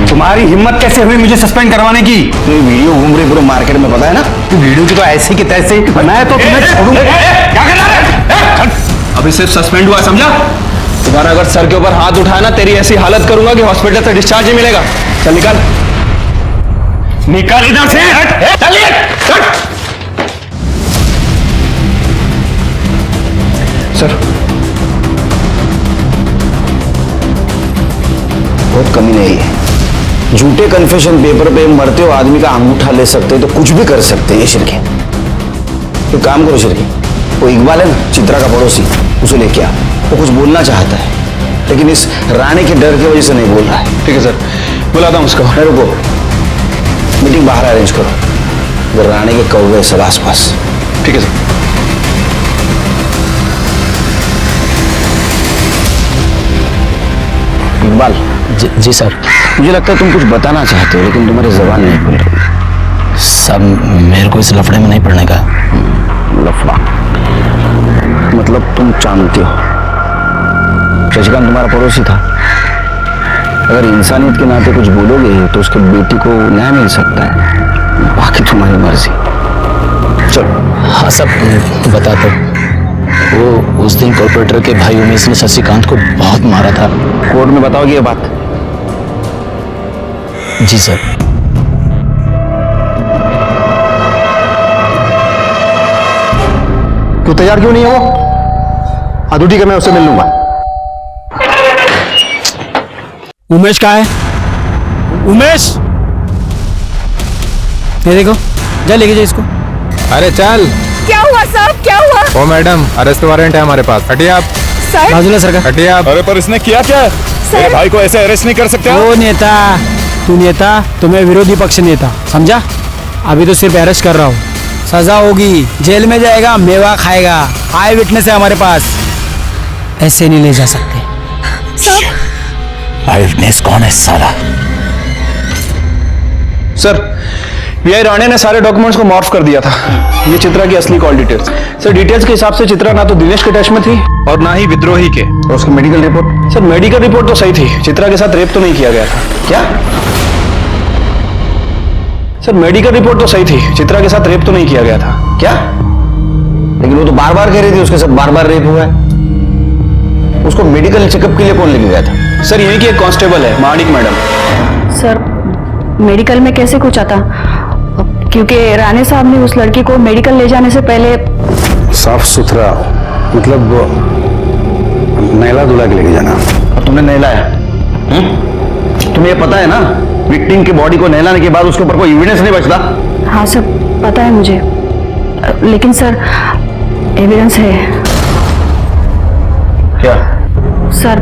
B: तुम्हारी हिम्मत कैसे हुई मुझे सस्पेंड करवाने की?
C: तो ये वीडियो घूम रही पूरे मार्केट में, पता है ना?
B: वीडियो की तो ऐसी की तैसे मैं तो तुम्हें छोड़ूंगा।
K: क्या कर रहा है? अभी सिर्फ सस्पेंड हुआ, समझा? तुम्हारा अगर सर के ऊपर हाथ उठाया ना, तेरी ऐसी हालत करूंगा कि हॉस्पिटल से डिस्चार्ज ही मिलेगा। चल निकाल, निकाल इधर से।
C: सर बहुत कमी नहीं है। झूठे कन्फेशन पेपर पे मरते हो आदमी का अंगूठा ले सकते हैं तो कुछ भी कर सकते हैं ये शिरके। तो काम करो शिरके, वो इकबाल है ना चित्रा का पड़ोसी, उसे लेके आ। वो कुछ बोलना चाहता है लेकिन इस रानी के डर की वजह से नहीं बोल रहा है।
K: ठीक है सर, बुलाता हूँ उसको।
C: रुको, मीटिंग बाहर अरेंज करो, अगर रानी के कौवे सब आसपास।
K: ठीक है सर।
C: इकबाल।
O: जी सर।
C: मुझे लगता है तुम कुछ बताना चाहते हो लेकिन तुम्हारी जबान नहीं खुल रही।
O: सब मेरे को इस लफड़े में नहीं पड़ने का।
C: लफड़ा मतलब तुम जानते हो शशिकांत तुम्हारा पड़ोसी था। अगर इंसानियत के नाते कुछ बोलोगे तो उसके बेटी को न्याय मिल सकता है, बाकी तुम्हारी मर्जी। चलो।
O: हाँ सब बता दो। वो उस दिन कॉर्पोरेटर के भाई उमेश ने शशिकांत को बहुत मारा था।
C: कोर्ट में बताओगे ये बात?
O: जी सर।
D: तू तैयार क्यों नहीं है? वो हाँ तो ठीक है, मैं उससे मिल लूंगा।
I: उमेश कहाँ है? उमेश, ये देखो, जा लेके जा इसको।
K: अरे चल।
E: क्या हुआ साहब, क्या हुआ?
K: ओ मैडम, अरेस्ट वारंट है हमारे पास, हटिए आप।
E: सर
I: बाजूला सरका।
K: हटिए आप।
J: अरे पर इसने किया क्या? मेरे भाई को ऐसे अरेस्ट नहीं कर सकते।
I: ओ नेता, तू नेता तो मैं विरोधी पक्ष नेता, समझा? अभी तो सिर्फ अरेस्ट कर रहा हूँ, सजा होगी, जेल में जाएगा, मेवा खाएगा। आई विटनेस है हमारे पास, ऐसे नहीं ले जा सकते।
N: आई विटनेस कौन है साला?
K: सर, वीआई राणे ने सारे डॉक्यूमेंट्स को मॉर्फ कर दिया था। ये चित्रा की असली कॉल डिटेल्स। सर, डिटेल्स के हिसाब से चित्रा ना तो दिनेश के टच में थी और ना ही विद्रोही के।
D: और उसकी medical report?
K: Sir, medical report तो सही थी, चित्रा के साथ रेप तो नहीं किया गया था।
D: क्या?
K: सर, मेडिकल रिपोर्ट तो सही थी, चित्रा के साथ रेप तो नहीं किया गया था।
D: क्या? लेकिन वो तो बार बार कह रही थी उसके साथ बार बार रेप हुआ है। उसको मेडिकल चेकअप के लिए कौन लेके गया था?
K: सर, यहीं की एक कांस्टेबल है, माणिक मैडम।
A: सर, मेडिकल में कैसे कुछ आता? क्योंकि राणे साहब ने उस लड़की को मेडिकल ले जाने से पहले
B: साफ सुथरा, मतलब नहला धुला के लेके जाना।
D: और तुमने नहलाया? तुम्हें ये पता है ना, विक्टिम की बॉडी को नहलाने के बाद उसके ऊपर कोई एविडेंस नहीं बचता।
A: हाँ सर, पता है मुझे, लेकिन सर एविडेंस है।
D: क्या?
A: सर,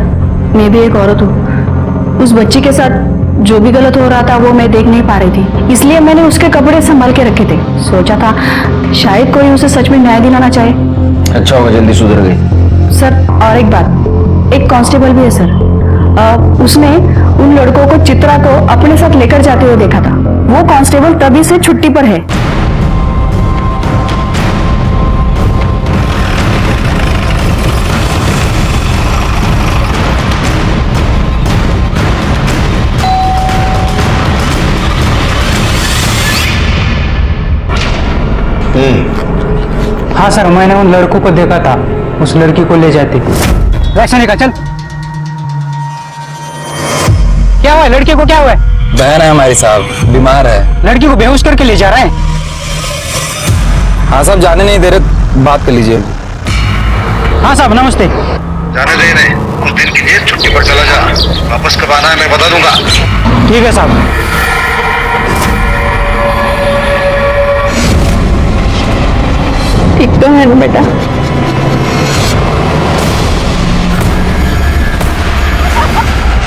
A: मैं भी एक औरत हूँ, उस बच्ची के साथ जो भी गलत हो रहा था वो मैं देख नहीं पा रही थी, इसलिए मैंने उसके कपड़े संभाल के रखे थे। सोचा था शायद कोई उसे सच में न्याय दिलाना चाहे।
D: अच्छा होगा, जल्दी सुधर गई।
A: सर, और एक बात, एक कांस्टेबल भी है सर, उसने उन लड़कों को, चित्रा को अपने साथ लेकर जाते हुए देखा था। वो कांस्टेबल तभी से छुट्टी पर है।
I: हाँ सर, मैंने उन लड़कों को देखा था, उस लड़की को ले जाते। वैसा नहीं का, चल। क्या हुआ लड़के को, क्या हुआ?
O: बहन है हमारी साहब, बीमार है।
I: लड़की को बेहोश करके ले जा रहे हैं।
O: हाँ साहब, जाने नहीं दे रहे, बात कर लीजिए।
I: हाँ साहब, नमस्ते।
M: जाने दे रहे, कुछ दिन के लिए छुट्टी पर चला जा, वापस कब आना है मैं बता दूंगा।
I: ठीक है साहब।
A: ठीक तो है ना बेटा?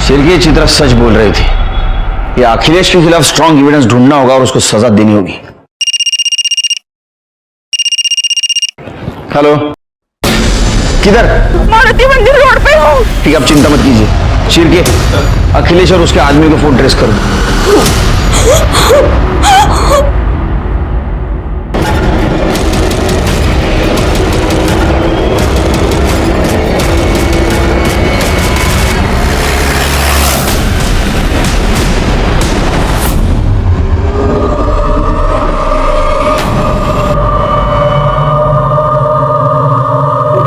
C: सिर्गे चित्रा सच बोल रही थी। ये अखिलेश के खिलाफ स्ट्रॉन्ग एविडेंस ढूंढना होगा और उसको सजा देनी होगी। हेलो, किधर?
E: मारुति मंदिर रोड पे हूँ।
C: ठीक है, आप चिंता मत कीजिए। सिर्गे, अखिलेश और उसके आदमी को फोन ट्रेस करो।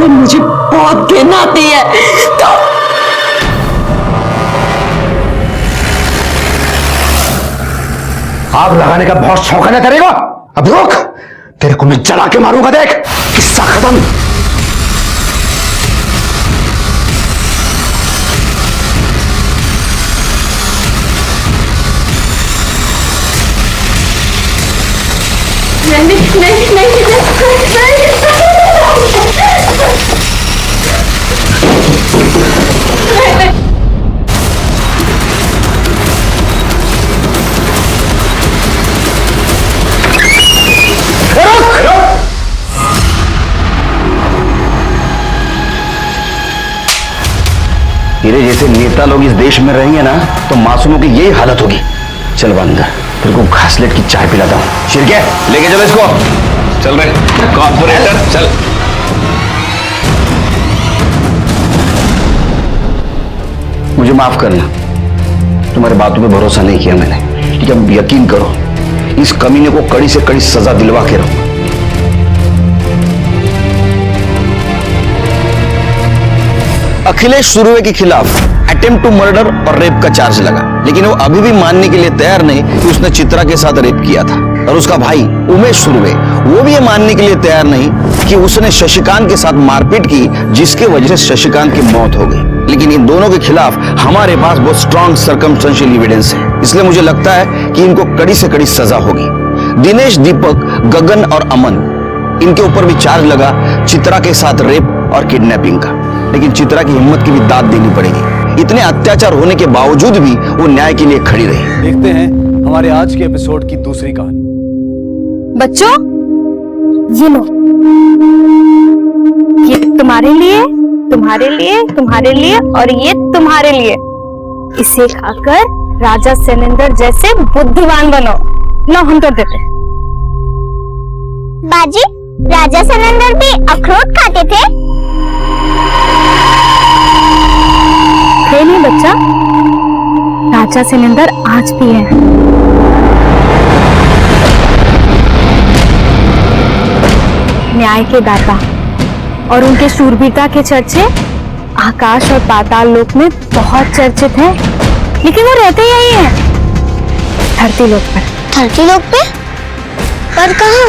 G: मुझे बहुत घिन आती है तो
D: आग लगाने का बहुत शौक है ना तेरे को? अब रुक, तेरे को मैं जला के मारूंगा, देख। किस्सा खत्म।
C: तेरे जैसे नेता लोग इस देश में रहेंगे ना तो मासूमों की यही हालत होगी। चल बंदर, तेरे को घासलेट की चाय पिलाता हूँ। शिरके, लेके चलो इसको। चल रहे कॉर्पोरेटर, चल। मुझे माफ करना, तुम्हारी बातों पे भरोसा नहीं किया मैंने, ठीक है? अब यकीन करो, इस कमीने को कड़ी से कड़ी सजा दिलवा के रहो। अखिलेश सुरवे के खिलाफ अटेम्प्ट टू मर्डर और रेप का चार्ज लगा, लेकिन वो अभी भी मानने के लिए तैयार नहीं कि उसने चित्रा के साथ रेप किया था। और उसका भाई उमेश सुरवे वो भी ये मानने के लिए तैयार नहीं कि उसने शशिकांत के साथ मारपीट की, जिसके वजह से शशिकांत की मौत हो गई। लेकिन इन दोनों के खिलाफ हमारे पास बहुत स्ट्रॉन्ग सर्कमस्टेंशियल एविडेंस है, इसलिए मुझे लगता है कि इनको कड़ी से कड़ी सजा होगी। दिनेश, दीपक, गगन और अमन, इनके ऊपर भी चार्ज लगा चित्रा के साथ रेप और किडनैपिंग का। लेकिन चित्रा की हिम्मत की भी दाद देनी पड़ेगी। इतने अत्याचार होने के बावजूद भी वो न्याय के लिए खड़ी रही।
B: देखते हैं हमारे आज के एपिसोड की दूसरी कहानी।
L: बच्चों, ये लो, ये तुम्हारे लिए, तुम्हारे लिए, तुम्हारे लिए और ये तुम्हारे लिए। इसे खाकर राजा सैनेंद्र जैसे बुद्धिमान बनो। लो, हम कर देते।
Q: बाजी, राजा सैनेंद्र भी अखरोट खाते थे?
L: नहीं बच्चा, राजा सैनेंद्र आज भी है। न्याय के दाता और उनके शूरवीरता के चर्चे आकाश और पाताल लोक में बहुत चर्चित हैं। लेकिन वो रहते यही हैं, धरती लोक पर।
Q: धरती लोक पे? पर कहाँ?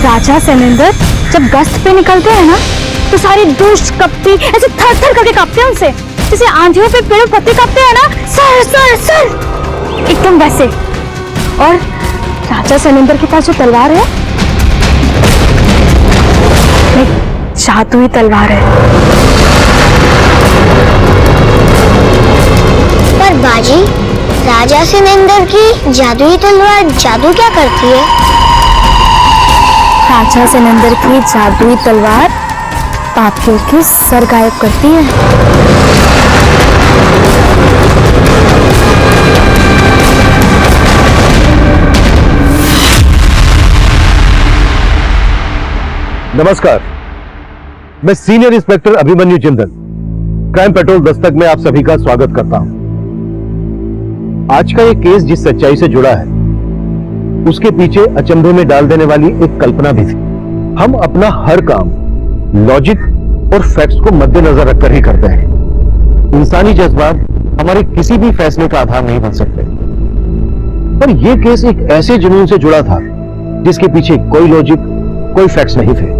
L: राजा सैनेंद्र जब गश्त पे निकलते हैं ना, तो सारे दुष्ट कपटी ऐसे थर थर करके कांपते हैं उनसे, जैसे आंधियों पे पेड़ पत्ते कांपते हैं ना, सर सर सर, एकदम वैसे। और राजा सैनेंद्र के पास जो तलवार है, एक जादुई तलवार है।
Q: पर बाजी, राजा सैनेंद्र की जादुई तलवार जादू क्या करती है?
L: राजा सैनेंद्र की जादुई तलवार पापियों के सर गायब करती है।
N: नमस्कार, मैं senior inspector Abhimanyu Jindal, crime petrol Dastak में आप सभी का स्वागत करता हूं। आज का ये केस जिस सच्चाई से जुड़ा है, उसके पीछे अचंभे में डाल देने वाली एक कल्पना भी थी। हम अपना हर काम लॉजिक और फैक्ट्स को मद्देनजर रखकर ही करते हैं। इंसानी जज्बात हमारे किसी भी फैसले का आधार नहीं बन सकते। पर यह केस एक ऐसे जुनून से जुड़ा था जिसके पीछे कोई लॉजिक, कोई फैक्ट्स नहीं थे।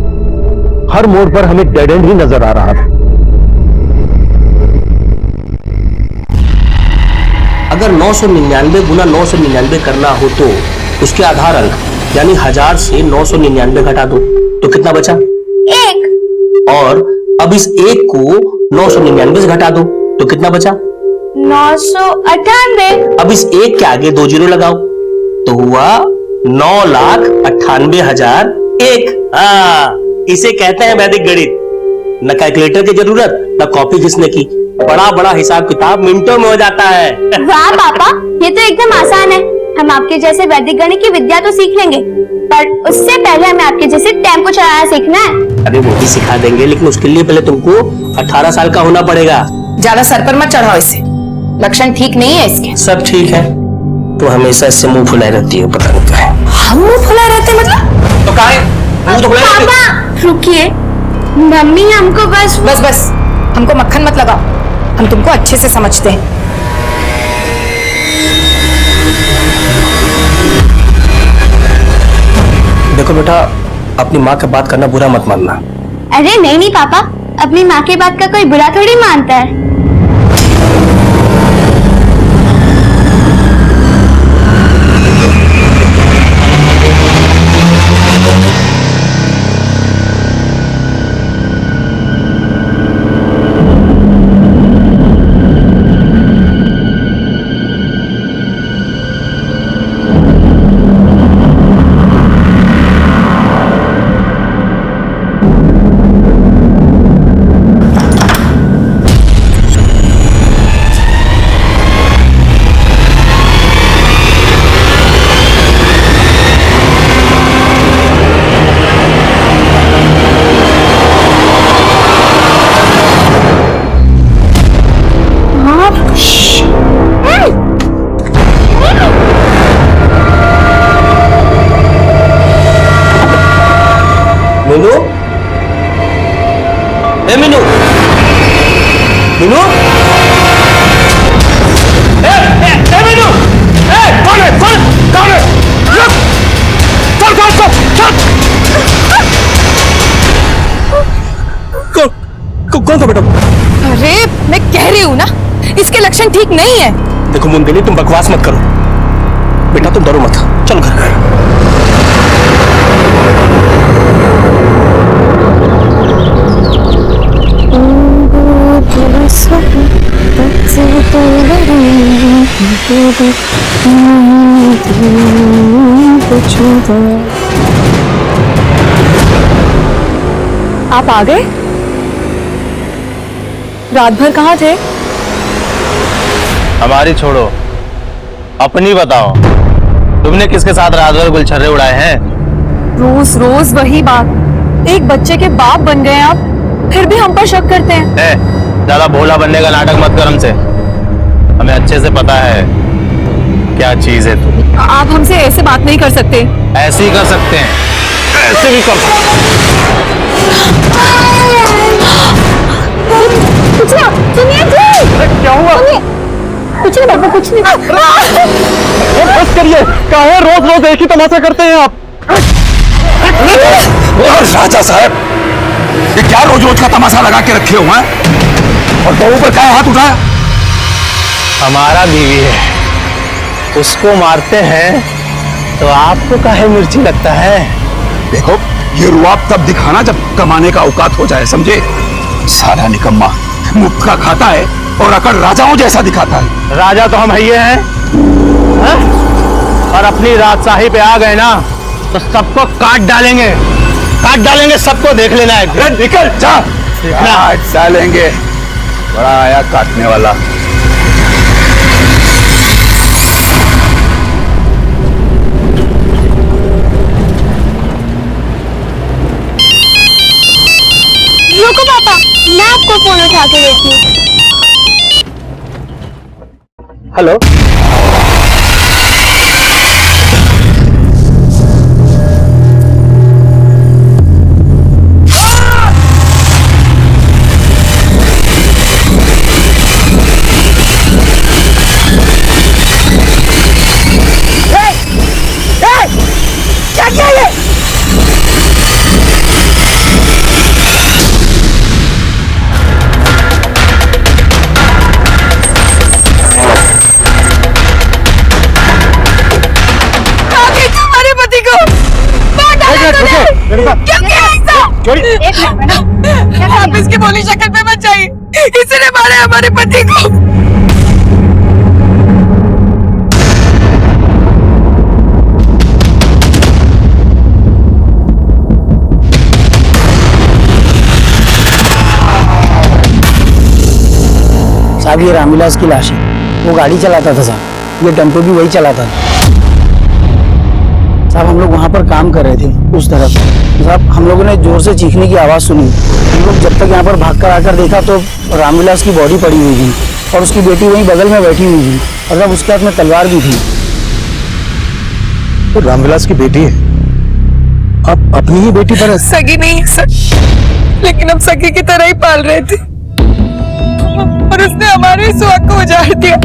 N: हर मोड़ पर हमें डेड एंड ही नजर आ रहा था।
H: अगर 999 गुना 999 करना हो तो उसके आधार अंक यानी 1000 से 999 घटा दो तो कितना बचा?
Q: 1।
H: और अब इस 1 को 999 से घटा दो तो कितना बचा?
Q: 998।
H: अब इस 1 के आगे 2 जीरो लगाओ तो हुआ 9,98,001। हाँ, इसे कहते हैं वैदिक गणित। न कैलकुलेटर की जरूरत, न कॉपी घिसने की। बड़ा बड़ा हिसाब किताब मिनटों में हो जाता है।
Q: वाह पापा, ये तो एकदम आसान है। हम आपके जैसे वैदिक गणित की विद्या तो सीख लेंगे, पर उससे पहले हमें आपके जैसे टेम्पो चलाना सीखना है।
H: अरे वो भी सिखा देंगे, लेकिन उसके लिए पहले तुमको 18 साल का होना पड़ेगा।
E: ज्यादा सर पर मत चढ़ाओ इसे, लक्षण ठीक नहीं है इसके।
H: सब ठीक है, तो हमेशा इससे मुंह फुलाए रहती है, पता नहीं क्या है।
E: हम मुंह फुलाए रहते मतलब?
H: तो कहा है मुंह तो फुलाए रहते।
Q: पापा रुकिए, मम्मी हमको बस
E: बस हमको मक्खन मत लगाओ, हम तुमको अच्छे से समझते हैं।
H: देखो बेटा, अपनी माँ की बात करना बुरा मत मानना।
Q: अरे नहीं पापा, अपनी माँ की बात का कोई बुरा थोड़ी मानता है।
H: मीनू, ए मीनू, मीनू, ए मीनू, ए कौन है? कौन था बेटा?
E: अरे मैं कह रही हूँ ना, इसके लक्षण ठीक नहीं है।
H: देखो मुंदेली, तुम बकवास मत करो। बेटा तुम डरो मत, चलो घर।
E: आप आ गए? रात भर कहाँ थे?
O: हमारी छोड़ो, अपनी बताओ। तुमने किसके साथ रात भर गुलछर्रे उड़ाए हैं?
E: रोज रोज वही बात। एक बच्चे के बाप बन गए आप, फिर भी हम पर शक करते हैं।
O: ज्यादा भोला बनने का नाटक मत कर हमसे। हमें अच्छे से पता है क्या चीज है तू।
E: आप हमसे ऐसे बात नहीं कर सकते।
O: ऐसे ही कर सकते हैं, ऐसे भी कर सकते हैं।
Q: कुछ ना, सुनिए जी।
N: क्या हुआ?
Q: कुछ नहीं बाबा, कुछ नहीं।
N: बस करिए, काहे रोज रोज एक ही तमाशा करते हैं आप?
C: राजा साहब, ये क्या रोज रोज का तमाशा लगा के रखे हुए हैं? और बहू पर क्या हाथ उठाया?
O: हमारा बीवी है, उसको मारते हैं तो आपको काहे मिर्ची लगता है?
C: देखो, ये रुआब तब दिखाना जब कमाने का औकात हो जाए, समझे? सारा निकम्मा मुफ्त का खाता है और अकड़ राजाओं जैसा दिखाता है।
O: राजा तो हम ही हैं, हाँ? और अपनी राजशाही पे आ गए ना तो सबको काट डालेंगे सबको। देख लेना है।
C: निकल जा, काट डालेंगे। बड़ा आया काटने वाला।
Q: रुको पापा, मैं आपको फोन उठा के देती हूँ।
N: हेलो,
Q: क्या किया ये?
E: आप इसकी भोली शक्ल पे मत जाइए, इसने मारे हमारे पति को।
I: साहब ये रामविलास की लाश है, वो गाड़ी चलाता था साहब, ये टेम्पो भी वही चलाता था साहब। हम लोग वहाँ पर काम कर रहे थे उस तरफ साहब, हम लोगों ने जोर से चीखने की आवाज़ सुनी। हम लोग जब तक यहाँ पर भागकर आकर देखा तो रामविलास की बॉडी पड़ी हुई थी और उसकी बेटी वहीं बगल में बैठी हुई थी और साहब उसके हाथ में तलवार भी थी।
N: तो रामविलास की बेटी है, आप अपनी ही बेटी पर?
E: सगी नहीं सर, लेकिन हम सगी की तरह ही पाल रहे थे और उसने हमारे सुहाग को उजाड़ दिया।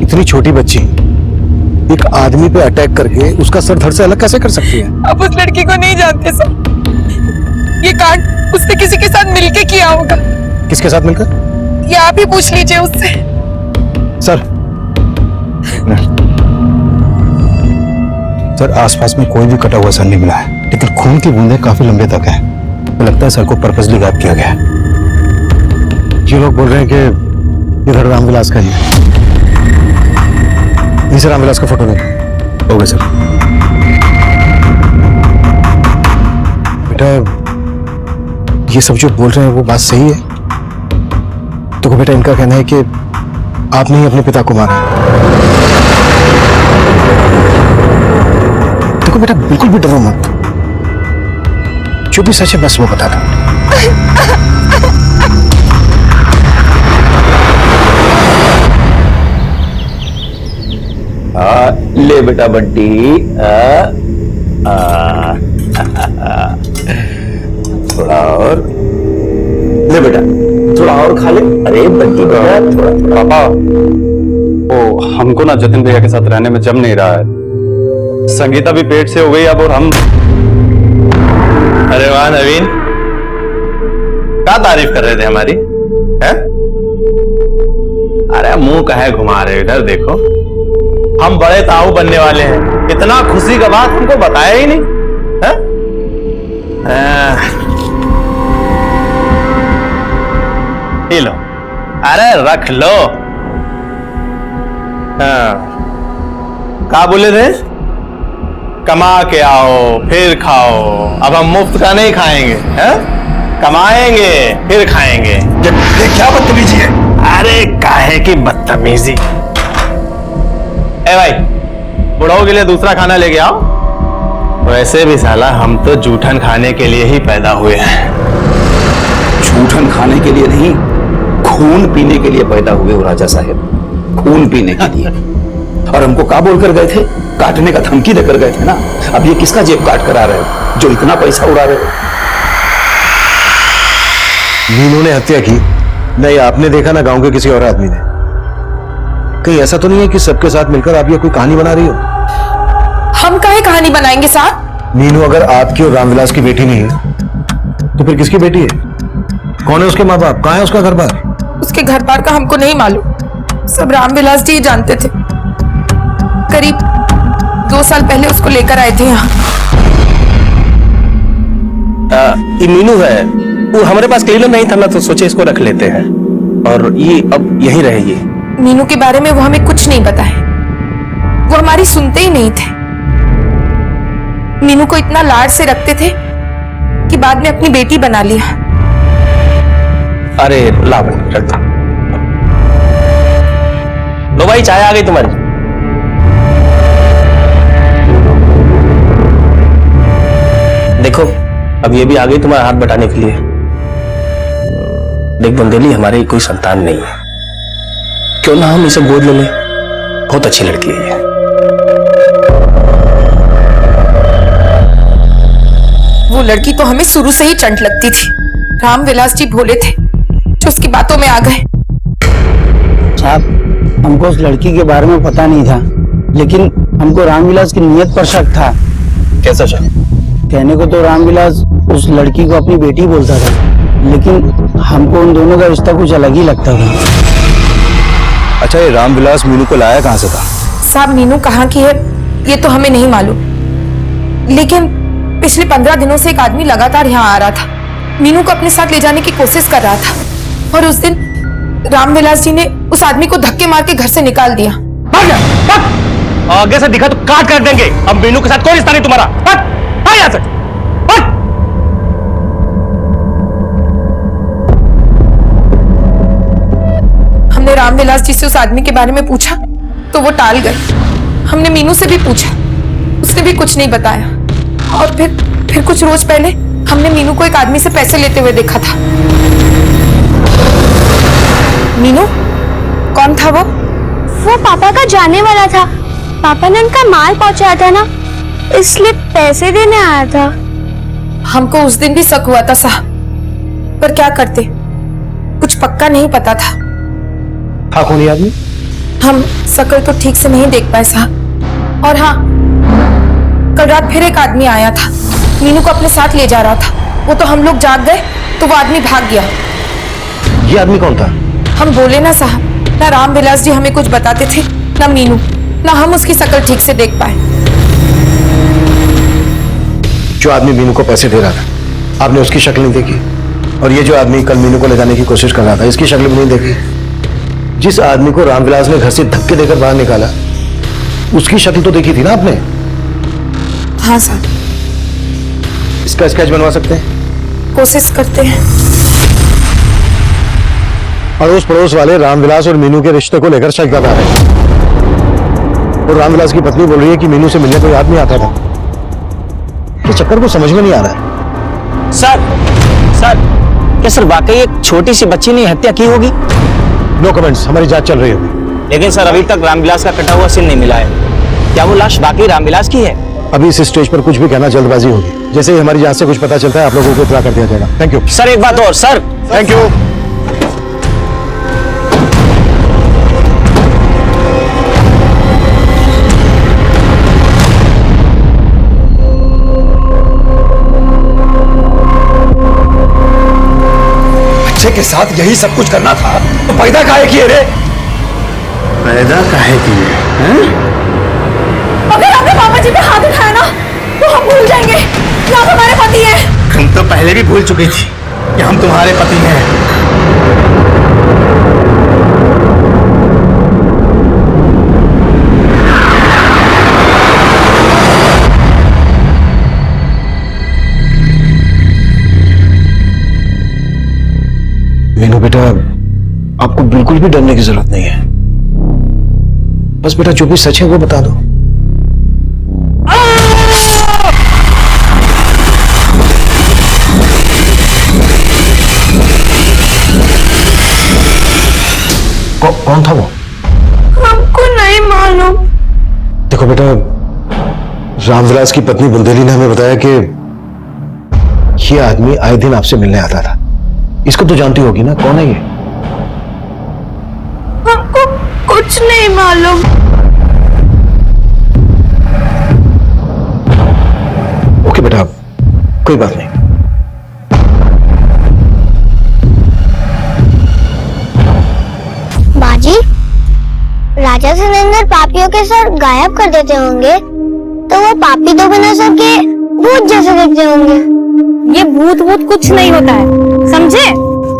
N: इतनी छोटी बच्ची एक आदमी पे अटैक करके उसका सर धड़ से अलग कैसे कर सकती है?
E: आप उस लड़की को नहीं जानते सर, ये कांड उसने किसी के साथ मिलके किया होगा।
N: किसके साथ मिलकर?
E: ये आप ही पूछ लीजिए उससे।
B: सर आसपास में कोई भी कटा हुआ सर नहीं मिला है, लेकिन खून की बूंदें काफी लंबे तक है। तो लगता है सर को पर्पसली गायब किया गया है।
N: ये लोग बोल रहे हैं कि इधर रामविलास का ही है। इसे रामविलास का फोटो दे।
B: Okay sir.
N: बेटा ये सब जो बोल रहे हैं वो बात सही है? तो बेटा इनका कहना है कि आपने ही अपने पिता को मारा। देखो बेटा बिल्कुल भी डरो मत, जो भी सच है बस वो बता दो।
C: ले बेटा बंटी, थोड़ा और ले बेटा, थोड़ा और खा ले। अरे बंटी बेटा थोड़ा।
B: पापा वो हमको ना जतिन भैया के साथ रहने में जम नहीं रहा है। संगीता भी पेट से हो गई अब, और हम।
O: अरे वाह नवीन,
H: क्या तारीफ कर रहे थे हमारी? हैं? अरे मुंह काहे घुमा रहे हो? इधर देखो, हम बड़े ताऊ बनने वाले हैं। इतना खुशी का बात हमको बताया ही नहीं है? ये लो, अरे रख लो। क्या बोले थे? कमा के आओ फिर खाओ। अब हम मुफ्त का नहीं खाएंगे, हैं? कमाएंगे फिर खाएंगे।
D: ये क्या बदतमीजी है?
H: अरे काहे की बदतमीजी? ए भाई, बुढ़ाओ के लिए दूसरा खाना लेके आओ। वैसे भी साला हम तो जूठन खाने के लिए ही पैदा हुए हैं।
C: जूठन खाने के लिए नहीं, खून पीने के लिए पैदा हुए हो राजा साहब, खून पीने के लिए। और हमको क्या बोलकर गए थे? काटने का धमकी देकर गए थे ना। अब ये किसका जेब काट कर आ रहे हो जो इतना पैसा उड़ा रहे हो?
N: मीनू ने हत्या की? नहीं, आपने देखा ना गांव के किसी और आदमी ने? कहीं ऐसा तो नहीं है कि सबके साथ मिलकर आप ये कोई कहानी बना रही हो?
E: हम काहे कहानी बनाएंगे साहब?
N: मीनू अगर आपकी और रामविलास की बेटी नहीं है तो फिर किसकी बेटी है? कौन है उसके माँ बाप? कहाँ है उसका घर बार?
E: उसके घर बार का हमको नहीं मालूम, सब रामविलास जी जानते थे। करीब 2 साल पहले उसको लेकर आए थे यहाँ।
H: ये मीनू है, वो हमारे पास क्लीनर नहीं था ना, तो सोचे इसको रख लेते हैं और ये अब यहीं रहेगी।
E: मीनू के बारे में वो हमें कुछ नहीं बताए, वो हमारी सुनते ही नहीं थे। मीनू को इतना लाड से रखते थे कि बाद में अपनी बेटी बना लिया।
H: अरे ला बन रख दो। लो भाई, चाय आ गई तुम्हारी। देखो, अब ये भी आ गई तुम्हारा हाथ बटाने के लिए। देख बुंदेली, हमारे कोई संतान नहीं है, क्यों ना हम इसे गोद ले लें? बहुत अच्छी लड़की है ये।
E: वो लड़की तो हमें शुरू से ही चंट लगती थी। रामविलास जी भोले थे जो उसकी बातों में आ गए।
I: साहब, हमको उस लड़की के बारे में पता नहीं था, लेकिन हमको रामविलास की नीयत पर शक था।
H: कैसा शक?
I: कहने को तो रामविलास उस लड़की को अपनी बेटी बोलता था, लेकिन हमको उन दोनों का रिश्ता कुछ अलग ही लगता था।
B: अच्छा, ये रामविलास मीनू को लाया कहाँ से था?
E: साहब, मीनू कहाँ की है ये तो हमें नहीं मालूम, लेकिन पिछले 15 दिनों से एक आदमी लगातार यहाँ आ रहा था। मीनू को अपने साथ ले जाने की कोशिश कर रहा था और उस दिन रामविलास जी ने उस आदमी को धक्के मार के घर से निकाल दिया।
H: आगे से दिखा तो काट कर देंगे। अब मीनू के साथ कोई रिश्ता नहीं तुम्हारा। यहाँ से
E: हमने रामविलास जी से उस आदमी के बारे में पूछा तो वो टाल गए। हमने मीनू से भी पूछा, उसने भी कुछ नहीं बताया। और फिर कुछ रोज पहले हमने मीनू को एक आदमी से पैसे लेते हुए देखा था। मीनू कौन था वो?
Q: वो पापा का जाने वाला था। पापा ने उनका माल पहुंचाया था ना, इसलिए पैसे देने आया था।
E: हमको उस दिन भी शक हुआ था साहब, पर क्या करते, कुछ पक्का नहीं पता था।
N: हाँ, कौन है आदमी?
E: हम शक्ल तो ठीक से नहीं देख पाए साहब। और हाँ, कल रात फिर एक आदमी आया था, मीनू को अपने साथ ले जा रहा था। वो तो हम लोग जाग गए तो वो आदमी भाग गया।
N: ये आदमी कौन था?
E: हम बोले ना साहब, ना रामविलास जी हमें कुछ बताते थे, ना मीनू, ना हम उसकी शक्ल ठीक से देख पाए।
N: जो आदमी मीनू को पैसे दे रहा था, आपने उसकी शक्ल नहीं देखी? और ये जो आदमी कल मीनू को ले जाने की कोशिश कर रहा था, इसकी शक्ल भी नहीं देखी? जिस आदमी को रामविलास ने घर से धक्के देकर बाहर निकाला, उसकी शक्ल तो देखी थी ना आपने?
E: हाँ सर।
N: इसका स्केच बनवा सकते हैं?
E: कोशिश करते हैं।
N: अड़ोस पड़ोस वाले रामविलास और मीनू के रिश्ते को लेकर शक बता रहे हैं। और रामविलास की पत्नी बोल रही है कि मीनू से मिलने कोई आदमी आता था। ये चक्कर को समझ में नहीं आ रहा है।
O: सर, क्या सर वाकई एक छोटी सी बच्ची ने हत्या की होगी?
N: नो कमेंट्स, हमारी जांच चल रही है।
O: लेकिन सर अभी तक रामविलास का कटा हुआ सिर नहीं मिला है। क्या वो लाश वाकई रामविलास की है?
N: अभी इस स्टेज पर कुछ भी कहना जल्दबाजी होगी। जैसे ही हमारी जांच से कुछ पता चलता है, आप लोगों को इत्तला कर दिया जाएगा। Thank you
O: sir. एक बात और सर।
N: Thank you.
B: के साथ यही सब कुछ करना था तो पैदा काहे किए रे?
H: पैदा काहे किए हैं?
A: अगर आपने पापा जी पे हाथ उठाया ना तो हम भूल जाएंगे कि आप हमारे पति हैं।
H: तुम तो पहले भी भूल चुकी थी कि हम तुम्हारे पति हैं।
B: मीनू बेटा, आपको बिल्कुल भी डरने की जरूरत नहीं है। बस बेटा जो भी सच है वो बता दो। कौन था वो?
A: हमको नहीं मालूम।
B: देखो बेटा, रामविलास की पत्नी बुंदेली ने हमें बताया कि ये आदमी आए दिन आपसे मिलने आता था। इसको तो जानती होगी ना, कौन है ये?
A: हमको कुछ नहीं मालूम।
B: ओके बेटा, कोई बात नहीं।
Q: बाजी, राजा सिलेंडर पापियों के सर गायब कर देते होंगे तो वो पापी तो बिना सर के भूत जैसे दिखते होंगे।
A: ये भूत भूत कुछ नहीं होता है, समझे?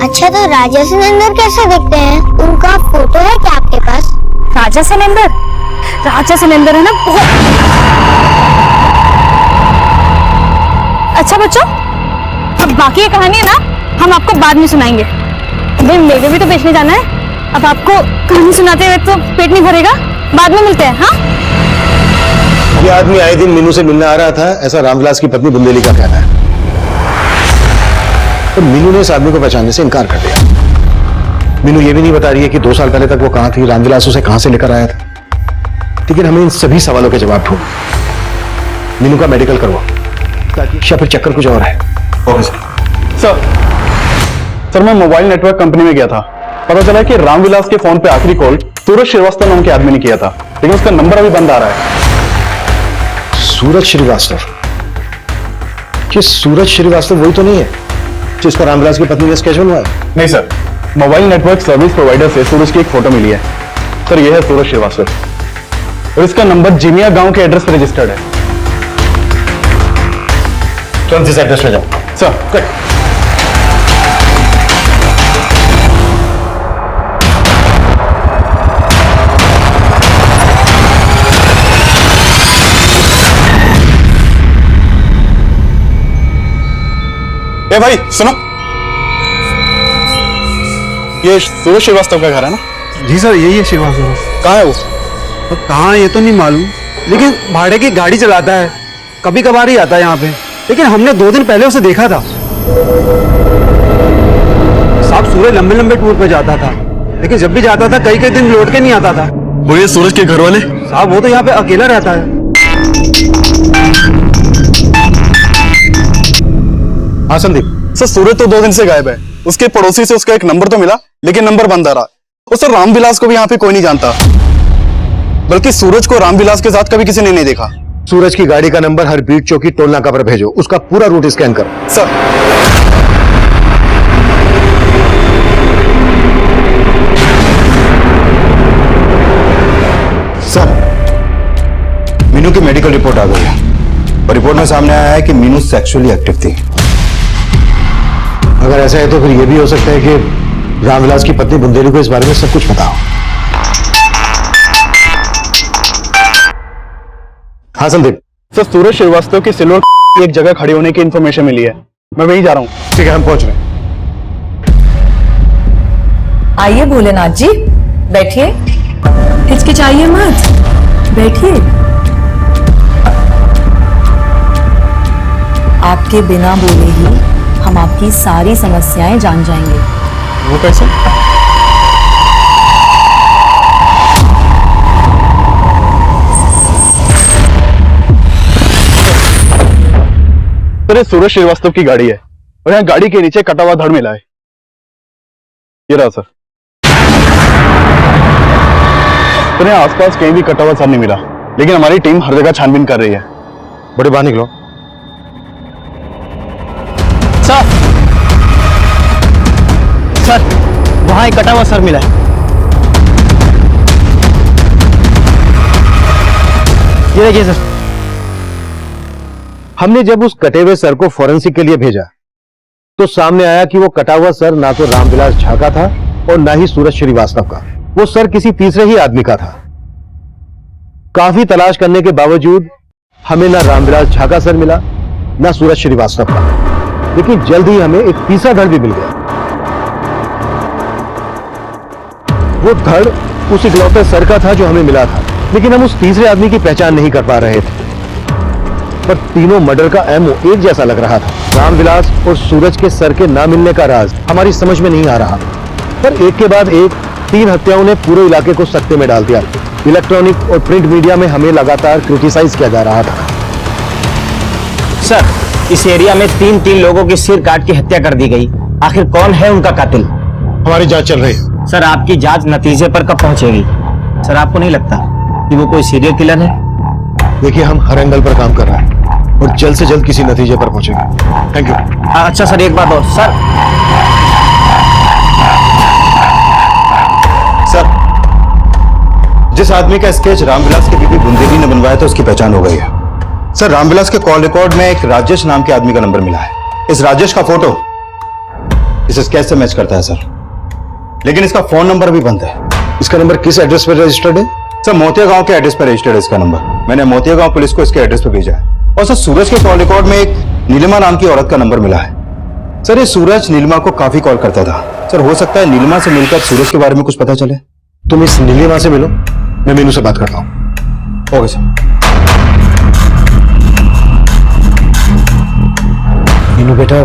Q: अच्छा, तो राजा सिलेंडर कैसे दिखते हैं? उनका फोटो है क्या आपके पास?
A: राजा सिलेंडर? राजा सिलेंडर है ना बहुत। अच्छा बच्चों, अब बाकी ये कहानी है ना हम आपको बाद में सुनाएंगे। भाई मेरे भी तो बेचने जाना है। अब आपको कहानी सुनाते हुए तो पेट नहीं भरेगा, बाद में मिलते हैं। हाँ,
B: ये आदमी आए दिन मीनू से मिलने आ रहा था, ऐसा रामविलास की पत्नी बुंदेली का कहना है। तो मीनू ने इस आदमी को पहचानने से इनकार कर दिया। मीनू ये भी नहीं बता रही है कि 2 साल पहले तक वो कहां थी, रामविलास उसे कहां से लेकर आया था। लेकिन हमें इन सभी सवालों के जवाब ढूंढ। मीनू का मेडिकल करवाओ, या फिर चक्कर कुछ और है। ओके
K: सर, मैं मोबाइल नेटवर्क कंपनी में गया था। पता चला कि रामविलास के फोन पे आखिरी कॉल सूरज श्रीवास्तव नाम के आदमी ने किया था, लेकिन उसका नंबर अभी बंद आ रहा है।
B: सूरज श्रीवास्तव? ये सूरज श्रीवास्तव वही तो नहीं है जिसको रामविलास की पत्नी ने स्केच बनवाया?
K: नहीं sir, mobile network service provider से सूरज की एक फोटो मिली है। सर, यह है सूरज श्रीवास्तव और इसका नंबर जिमिया गांव के एड्रेस पर रजिस्टर्ड है।
B: तुरंत इस एड्रेस पे जाओ।
K: सर, ए भाई सुनो, ये सूरज श्रीवास्तव का घर है ना?
J: जी सर, यही है श्रीवास्तव।
K: कहाँ है वो?
J: तो कहाँ ये तो नहीं मालूम, लेकिन भाड़े की गाड़ी चलाता है, कभी कभार ही आता है यहाँ पे। लेकिन हमने 2 दिन पहले उसे देखा था। साहब सूरज लंबे लंबे टूर पे जाता था, लेकिन जब भी जाता था कई कई दिन लौट के नहीं आता था।
K: वो ये सूरज के घर वाले?
J: साहब वो तो यहाँ पे अकेला रहता है।
B: हाँ संदीप।
K: सर, सूरज तो 2 दिन से गायब है। उसके पड़ोसी से उसका एक नंबर तो मिला, लेकिन नंबर बंद आ रहा। और सर, रामविलास को भी यहाँ पे कोई नहीं जानता, बल्कि सूरज को रामविलास के साथ कभी किसी ने नहीं देखा।
B: सूरज की गाड़ी का नंबर हर बीट चौकी टोल नाका पर भेजो, उसका पूरा रूट स्कैन करो।
K: सर,
B: सर, मीनू की मेडिकल रिपोर्ट आ गई है और रिपोर्ट में सामने आया है कि मीनू सेक्सुअली एक्टिव थी। अगर ऐसा है तो फिर यह भी हो सकता है कि रामविलास की पत्नी बुंदेली को इस बारे में सब कुछ पता हो। हाँ संदीप।
K: सर, सूरज श्रीवास्तव की सिल्वर की एक जगह खड़ी होने की इंफॉर्मेशन मिली है, मैं वहीं जा रहा हूँ।
B: ठीक है, हम पहुंच रहे हैं।
E: आइए भोलेनाथ जी, बैठिए, हिचकिचाइए मत, बैठिए। आपके बिना बोले ही हम आपकी सारी समस्याएं जान जाएंगे।
K: वो कैसे? सर, ये सूरज श्रीवास्तव की गाड़ी है और यहाँ गाड़ी के नीचे कटा हुआ धड़ मिला है। ये रहा सर। तो यहाँ आसपास कहीं भी कटा हुआ धड़ नहीं मिला, लेकिन हमारी टीम हर जगह छानबीन कर रही है।
B: बड़े बाहर निकलो।
O: सर वहां एक कटा हुआ सर मिला है। ये देखिए सर।
N: हमने जब उस कटे हुए सर को फॉरेंसिक के लिए भेजा तो सामने आया कि वो कटा हुआ सर ना तो रामविलास झा का था और ना ही सूरज श्रीवास्तव का। वो सर किसी तीसरे ही आदमी का था। काफी तलाश करने के बावजूद हमें ना रामविलास झा का सर मिला ना सूरज श्रीवास्तव का, लेकिन जल्द ही हमें एक तीसरा धड़ भी मिल गया। वो धड़ उस इकलौते सर का था जो हमें मिला था, लेकिन हम उस तीसरे आदमी की पहचान नहीं कर पा रहे थे। पर तीनों मर्डर का एमओ एक जैसा लग रहा था। रामविलास और सूरज के सर के ना मिलने का राज हमारी समझ में नहीं आ रहा, पर एक के बाद एक 3 हत्याओं ने पूरे इलाके को सकते में डाल दिया। इलेक्ट्रॉनिक और प्रिंट मीडिया में हमें लगातार क्रिटिसाइज किया जा रहा था।
O: सर इस एरिया में 3 लोगों के सिर काट के हत्या कर दी गई। आखिर कौन है उनका कातिल?
N: हमारी जांच चल रही है।
O: सर आपकी जांच नतीजे पर कब पहुंचेगी? सर आपको नहीं लगता कि वो कोई सीरियल किलर है?
N: देखिए हम हर एंगल पर काम कर रहे हैं और जल्द से जल्द किसी नतीजे पर पहुंचेंगे। Thank you.
O: अच्छा सर एक बात और।
B: सर जिस आदमी का स्केच रामविलास की बीबी बुंदेली ने बनवाया था उसकी पहचान हो गई है। सर रामविलास के कॉल रिकॉर्ड में एक राजेश नाम के आदमी का नंबर मिला है। इस राजेश का फोटो इस स्केच से मैच करता है सर, लेकिन इसका फोन नंबर भी बंद है।
N: इसका नंबर किस एड्रेस पर रजिस्टर्ड है?
B: सर मोतिया गांव के एड्रेस पर रजिस्टर्ड है इसका नंबर। मैंने मोतिया गांव पुलिस को इसके एड्रेस पर भेजा है। और सर सूरज के कॉल रिकॉर्ड में एक नीलिमा नाम की औरत का नंबर मिला है। सर ये सूरज नीलिमा को काफी कॉल करता था। सर हो सकता है नीलिमा से मिलकर सूरज के बारे में कुछ पता चले।
N: तुम इस नीलिमा से मिलो, मैं मीनू से बात करता हूं।
B: Okay sir.
N: मीनू बेटा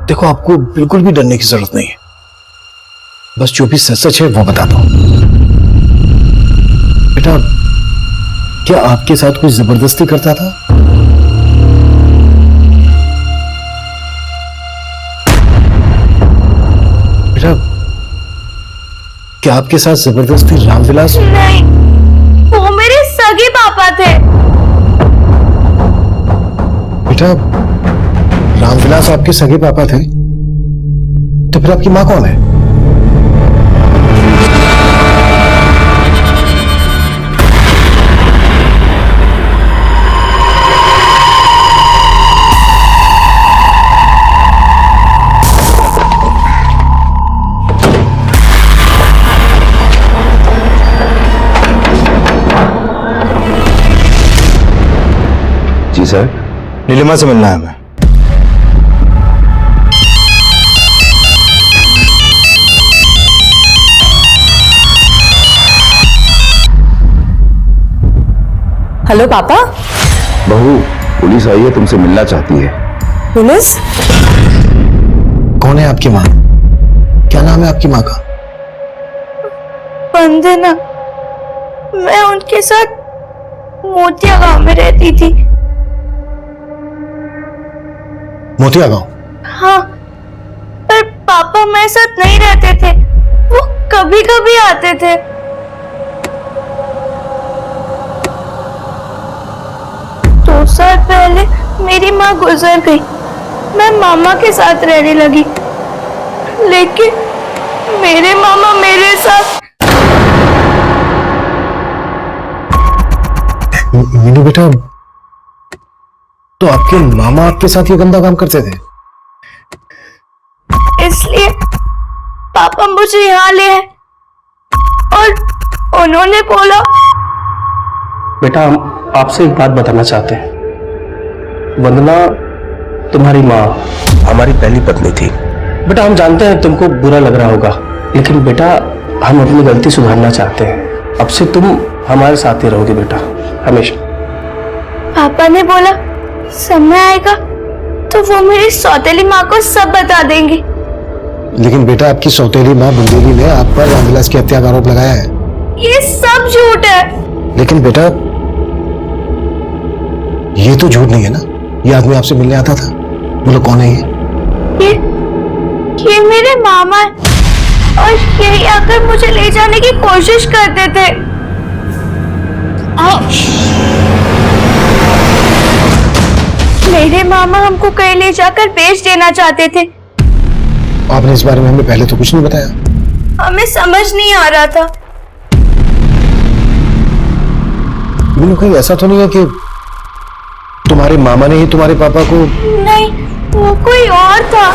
N: देखो, आपको बिल्कुल भी डरने की जरूरत नहीं है। बस जो भी सच सच है वो बता दो। बेटा क्या आपके साथ कुछ जबरदस्ती करता था? बेटा क्या आपके साथ जबरदस्ती रामविलास?
Q: नहीं, वो मेरे सगे पापा थे।
N: बेटा रामविलास आपके सगे पापा थे, तो फिर आपकी मां कौन है?
B: जी सर, नीलिमा से मिलना है हमें।
E: हेलो पापा।
C: बहू पुलिस आई है, तुमसे मिलना चाहती है।
E: पुलिस?
N: कौन है आपकी माँ? क्या नाम है आपकी माँ का?
Q: वंदना। मैं उनके साथ मोतिया गांव में रहती थी।
N: मोतिया गांव?
Q: हाँ, पर पापा हमारे साथ नहीं रहते थे, वो कभी कभी आते थे। 2 साल पहले मेरी माँ गुजर गई। मैं मामा के साथ रहने लगी, लेकिन मेरे मामा मेरे साथ।
N: मीनू बेटा, तो आपके मामा आपके साथ ये गंदा काम करते थे?
Q: इसलिए पापा मुझे यहाँ ले आए और उन्होंने बोला।
R: बेटा हम आपसे एक बात बताना चाहते हैं। वंदना तुम्हारी माँ हमारी पहली पत्नी थी। बेटा हम जानते हैं तुमको बुरा लग रहा होगा, लेकिन बेटा हम अपनी गलती सुधारना चाहते हैं। अब से तुम हमारे साथ ही रहोगे बेटा, हमेशा।
Q: पापा ने बोला समय आएगा तो वो मेरी सौतेली माँ को सब बता देंगी।
N: लेकिन बेटा आपकी सौतेली माँ बुंदेली ने आप पर रामविलास की हत्या का आरोप लगाया है।
Q: ये सब झूठ है।
N: लेकिन बेटा ये तो झूठ नहीं है ना, ये आदमी आपसे मिलने आता था। बोलो कौन है
Q: ये मेरे मामा है और यही आकर मुझे ले जाने की कोशिश करते थे। मेरे मामा हमको कहीं ले जाकर बेच देना चाहते थे
D: आपने इस बारे में हमें पहले तो कुछ नहीं बताया।
Q: हमें समझ नहीं आ रहा था।
D: मीनू, कहीं ऐसा तो नहीं है कि तुम्हारे मामा ने ही तुम्हारे पापा को?
Q: नहीं, वो कोई और था।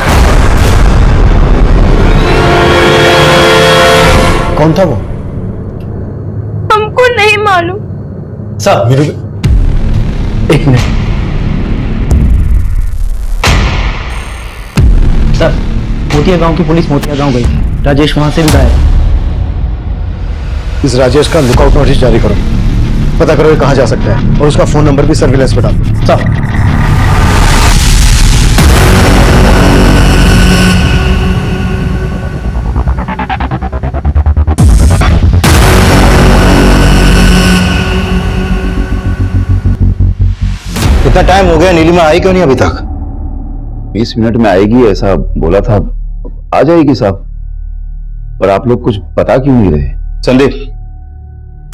D: कौन था वो?
Q: हमको नहीं मालूम।
D: सर मेरे, एक मिनट
P: सर, मोतिया गांव की पुलिस मोतिया गांव गई थी। राजेश वहां से भी गायब।
D: इस राजेश का लुकआउट नोटिस जारी करो, पता करो ये कहां जा सकता है, और उसका फोन नंबर भी सर्विलेंस पे डालो। सर
B: इतना टाइम हो गया, नीलिमा आई क्यों नहीं अभी तक?
C: 20 मिनट में आएगी ऐसा बोला था। आ जाएगी साहब, पर आप लोग कुछ बता क्यों नहीं रहे?
B: संदीप,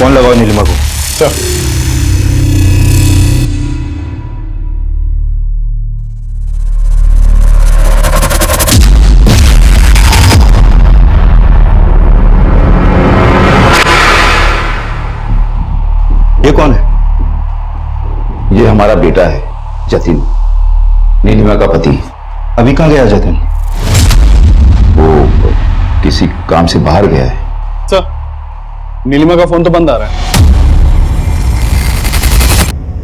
B: फोन लगाओ नीलिमा को। सर। ये कौन है?
C: ये हमारा बेटा है जतिन, नीलिमा का पति।
B: अभी कहां गया जतिन?
C: वो किसी काम से बाहर गया है।
K: सर, नीलिमा का फोन तो बंद आ रहा है।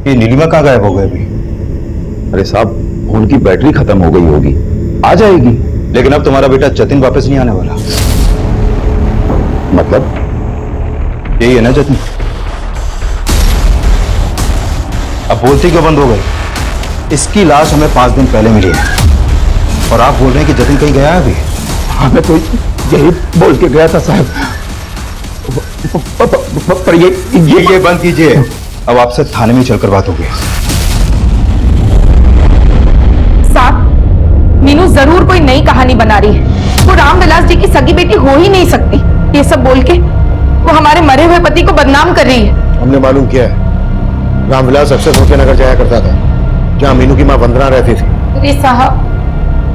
B: ये नीलिमा कहां गायब हो गए अभी?
C: अरे साहब, फोन की बैटरी खत्म हो गई होगी, आ जाएगी।
B: लेकिन अब तुम्हारा बेटा जतिन वापस नहीं आने वाला।
C: मतलब
B: यही है ना जतिन? अब बोलती क्यों बंद हो गई? इसकी लाश हमें 5 दिन पहले मिली है और आप बोल रहे हैं कि जतिन कहीं गया है अभी?
C: हाँ, मैं तो यही बोल के गया था साहब।
B: पर ये बंद कीजिए। अब आपसे थाने में चलकर बात होगी।
E: साहब, मीनू जरूर कोई नई कहानी बना रही है। वो रामविलास जी की सगी बेटी हो ही नहीं सकती। ये सब बोल के वो हमारे मरे हुए पति को बदनाम कर रही है।
D: हमने मालूम किया है, रामविलास अक्सर मोतियानगर जाया करता था, जहां मीनू की मां वंदना रहती थी।
E: अरे साहब,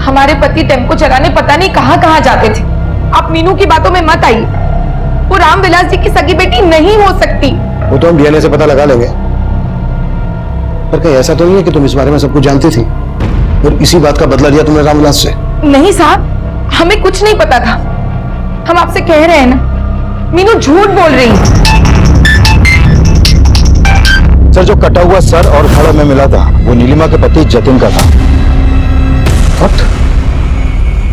E: हमारे पति टेम्पो चलाने पता नहीं कहां कहां जाते थे। आप मीनू की बातों में मत आइए। वो रामविलास जी की सगी बेटी नहीं हो सकती।
D: वो तो हम डीएनए से पता लगा लेंगे, पर कहीं ऐसा तो नहीं है कि तुम इस बारे में सब कुछ जानती थी और इसी बात का बदला लिया तुमने रामविलास से?
E: नहीं साहब, हमें कुछ नहीं पता था। हम आपसे कह रहे हैं ना, मीनू झूठ बोल रही है।
B: सर, जो कटा हुआ सर और धड़ में मिला था वो नीलिमा के पति जतिन का था।
D: What?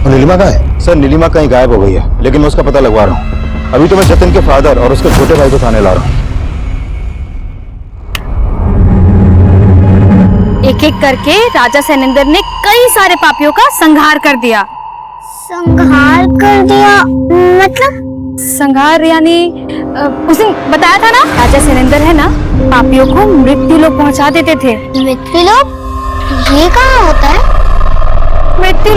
D: और नीलिमा कहाँ है?
B: सर, नीलिमा कहीं गायब हो गई है, लेकिन मैं उसका पता लगवा रहा हूँ। अभी तो मैं जतिन के फादर और उसके छोटे भाई को थाने ला रहा हूँ।
S: एक एक करके राजा सैनेंद्र ने कई सारे पापियों का संहार कर दिया।
Q: संहार कर दिया मतलब?
S: संहार यानी उस दिन बताया था ना, राजा सैनेंद्र है ना, पापियों को मृत्युलोक पहुंचा देते थे।
Q: मृत्युलोक? ये कहाँ होता है?
S: मृत्यु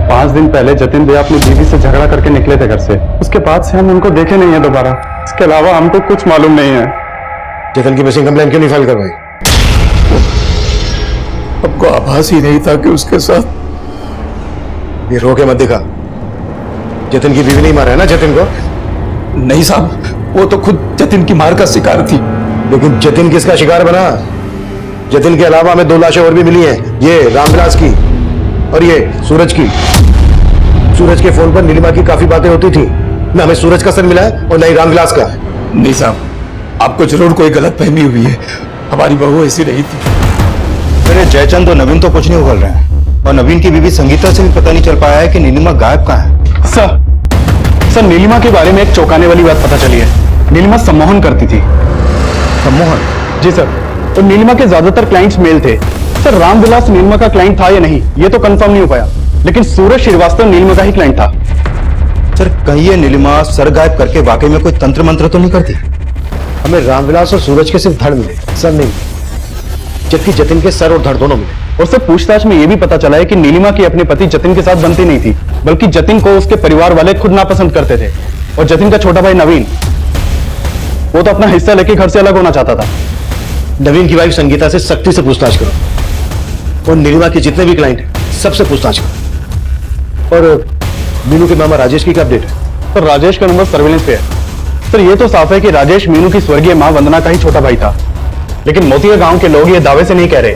K: 5 दिन पहले जतिन भैया अपनी बीवी से झगड़ा करके निकले थे घर से। उसके बाद से हम उनको देखे नहीं है दोबारा। इसके अलावा हमको कुछ मालूम नहीं है।
D: जतिन की मिसिंग कंप्लेंट क्यों नहीं फाइल करवाई?
N: आपको आभास ही नहीं था कि उसके साथ?
D: ये रो के मत दिखा। जतिन की बीवी नहीं मारा है ना जतिन को?
N: नहीं साहब, वो तो खुद जतिन की मार का शिकार थी।
D: लेकिन जतिन किसका शिकार बना? जतिन के अलावा हमें 2 लाशें और भी मिली हैं, ये रामविलास की और ये सूरज की। सूरज के फोन पर नीलिमा की काफी बातें होती थी। न हमें सूरज का सर मिला है और न ही रामविलास का।
N: नहीं साहब, आपको जरूर कोई गलतफहमी हुई है। हमारी बहू ऐसी नहीं थी।
B: मेरे जयचंद और नवीन तो कुछ नहीं उगल रहे हैं, और नवीन की बीवी संगीता से भी पता नहीं चल पाया है कि नीलिमा गायब कहाँ है।
K: सर, नीलिमा के बारे में एक चौंकाने वाली बात पता चली है। नीलिमा सम्मोहन करती थी।
B: सम्मोहन?
K: जी सर। तो नीलिमा के ज्यादातर क्लाइंट्स मेल थे। सर, रामविलास नीलिमा का क्लाइंट था या नहीं ये तो कंफर्म नहीं हो पाया, लेकिन सूरज श्रीवास्तव नीलिमा का ही क्लाइंट था।
B: सर, कहीं ये नीलिमा सर गायब करके वाकई में कोई तंत्र मंत्र तो नहीं करती?
D: हमें रामविलास और सूरज के सिर्फ धड़ मिले, सर नहीं, जबकि जतिन के सर और धड़ दोनों मिले।
K: और सर, पूछताछ में यह भी पता चला है कि नीलिमा की अपने पति जतिन के साथ बनती नहीं थी, बल्कि जतिन को उसके परिवार वाले खुद नापसंद करते थे। और जतिन का छोटा भाई नवीन, वो तो अपना हिस्सा लेके घर से अलग होना चाहता था।
D: नवीन की वाइफ संगीता से सख्ती से पूछताछ करो और नीलिमा के जितने भी क्लाइंट हैं सबसे पूछताछ करो। और मीनू के मामा राजेश की क्या अपडेट है?
B: सर राजेश का नंबर सर्विलेंस पे है। सर ये तो साफ है कि राजेश मीनू की स्वर्गीय मां वंदना का ही छोटा भाई था, लेकिन मोतिया गांव के लोग ये दावे से नहीं कह रहे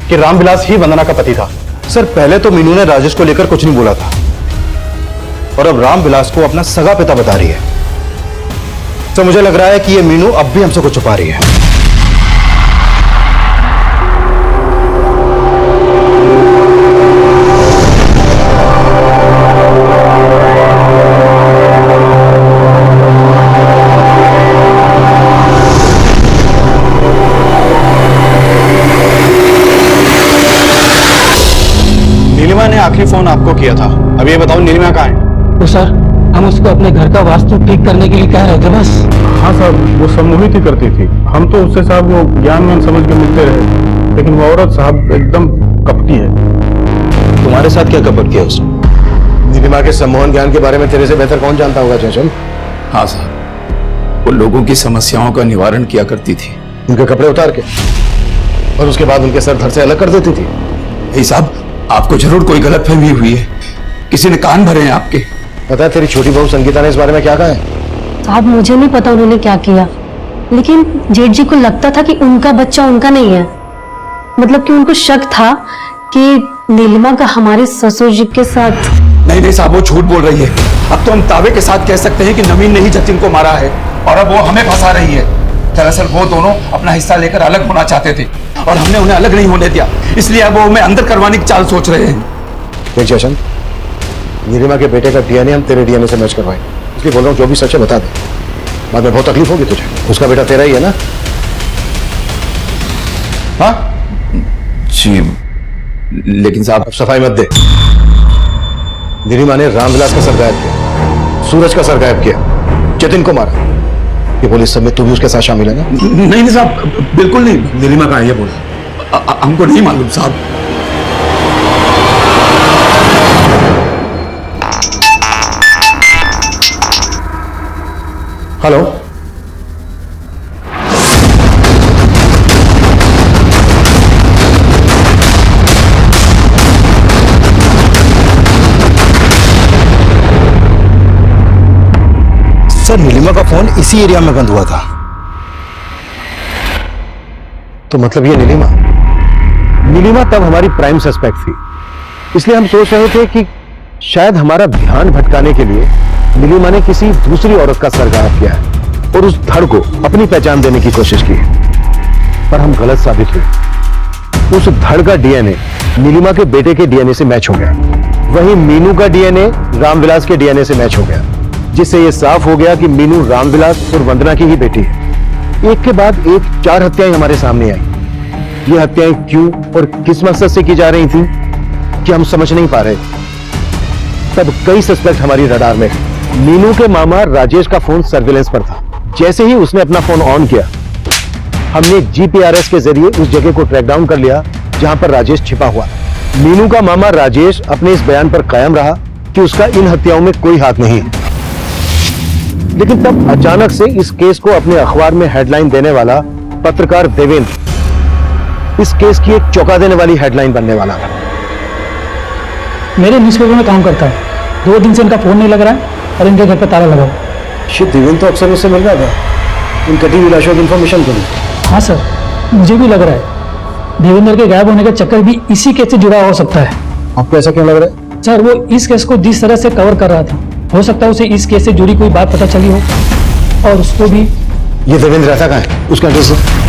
B: कि रामविलास ही वंदना का पति था।
D: सर पहले तो मीनू ने राजेश को लेकर कुछ नहीं बोला था और अब रामविलास को अपना सगा पिता बता रही है। तो मुझे लग रहा है कि ये मीनू अब भी हमसे कुछ छुपा रही है।
B: नीलिमा ने आखिरी फोन आपको किया था, अब ये बताओ नीलिमा कहाँ है?
I: तो सर हम उसको अपने घर का वास्तु ठीक करने के लिए कह रहे थे बस।
B: हाँ साहब, वो सम्मोहित ही करती थी। हम तो उससे साहब वो ज्ञान समझ के मिलते रहे, लेकिन वो औरत साहब एकदम कपटी है।
D: तुम्हारे साथ क्या कपट किया उसने? नीलिमा के सम्मोहन ज्ञान के बारे में तेरे से बेहतर कौन जानता होगा चंचल?
T: हाँ साहब, वो लोगों की समस्याओं का निवारण किया करती थी।
D: उनके कपड़े उतार के और उसके बाद उनके सर धड़ से अलग कर देती थी।
T: भाई साहब, आपको जरूर कोई गलतफहमी हुई है, किसी ने कान भरे हैं आपके।
D: पता है तेरी छोटी बहू संगीता ने इस बारे में क्या कहा है?
A: साहब मुझे नहीं पता उन्होंने क्या किया, लेकिन जेठ जी को लगता था कि उनका बच्चा उनका नहीं है। मतलब कि उनको शक था कि नीलिमा का हमारे ससुर जी के साथ।
T: नहीं साहब, वो झूठ बोल रही है। अब तो हम दावे के साथ कह सकते हैं कि नवीन ने ही जतिन को मारा है और अब वो हमें फंसा रही है। दरअसल वो दोनों अपना हिस्सा लेकर अलग होना चाहते थे और हमने उन्हें अलग नहीं होने दिया, इसलिए अब वो हमें अंदर करवाने की चाल सोच रहे हैं।
D: देख जशन, नीलिमा के बेटे का डीएनए हम तेरे डीएनए से मैच करवाएं, इसलिए बोल रहा हूँ जो भी सच है बता दे, बाद में बहुत तकलीफ होगी तुझे। उसका बेटा तेरा ही है ना? हाँ
T: जी, लेकिन साहब
D: अब सफाई मत दे। नीलिमा ने रामविलास का सर गायब किया, सूरज का सर गायब किया, जतिन को मारा। ये पुलिस सब में तू भी उसके साथ शामिल है ना?
T: नहीं साहब, बिल्कुल नहीं।
D: नीलिमा कहाँ है ये बोल।
T: हमको नहीं मालूम साहब।
D: हेलो, सर नीलिमा का फोन इसी एरिया में बंद हुआ था। तो मतलब ये नीलिमा तब हमारी प्राइम सस्पेक्ट थी, इसलिए हम सोच रहे थे कि शायद हमारा ध्यान भटकाने के लिए नीलिमा ने किसी दूसरी औरत का सर गायब किया है और उस धड़ को अपनी पहचान देने की कोशिश की, पर हम गलत साबित हुए। उस धड़ का डीएनए नीलिमा के बेटे के डीएनए से मैच हो गया, वहीं मीनू का डीएनए रामविलास के डीएनए से मैच हो गया, जिससे यह साफ हो गया कि मीनू रामविलास और वंदना की ही बेटी है। एक के बाद एक 4 हत्याएं हमारे सामने आई। ये हत्याएं क्यों और किस मकसद से की जा रही थी कि हम समझ नहीं पा रहे। तब कई सस्पेक्ट हमारी रडार में। मीनू के मामा राजेश का फोन सर्विलेंस पर था। जैसे ही उसने अपना फोन ऑन किया, हमने जीपीआरएस के जरिए उस जगह को ट्रैक डाउन कर लिया जहां पर राजेश छिपा हुआ। मीनू का मामा राजेश अपने इस बयान पर कायम रहा कि उसका इन हत्याओं में कोई हाथ नहीं है, लेकिन तब अचानक से इस केस को अपने अखबार में हेडलाइन देने वाला पत्रकार देवेंद्र इस केस की एक चौंका देने वाली हेडलाइन बनने वाला था।
I: मेरे न्यूज़पेपर में काम करता है, 2 दिन से इनका फोन नहीं लग रहा है और इनके घर पर ताला लगा हुआ।
D: शिट, देवेंद्र तो अक्सर मुझसे मिल रहा था इन कटी हुई लाशों की इंफॉर्मेशन के लिए।
I: हाँ सर, मुझे भी लग रहा है देवेंद्र के गायब होने का चक्कर भी इसी केस से जुड़ा हो सकता है।
D: आपको ऐसा क्यों लग रहा है?
I: सर वो इस केस को जिस तरह से कवर कर रहा था, हो सकता है उसे इस केस से जुड़ी कोई बात पता चली हो और उसको भी।
D: ये देवेंद्र रहता कहाँ है? उसका एड्रेस है?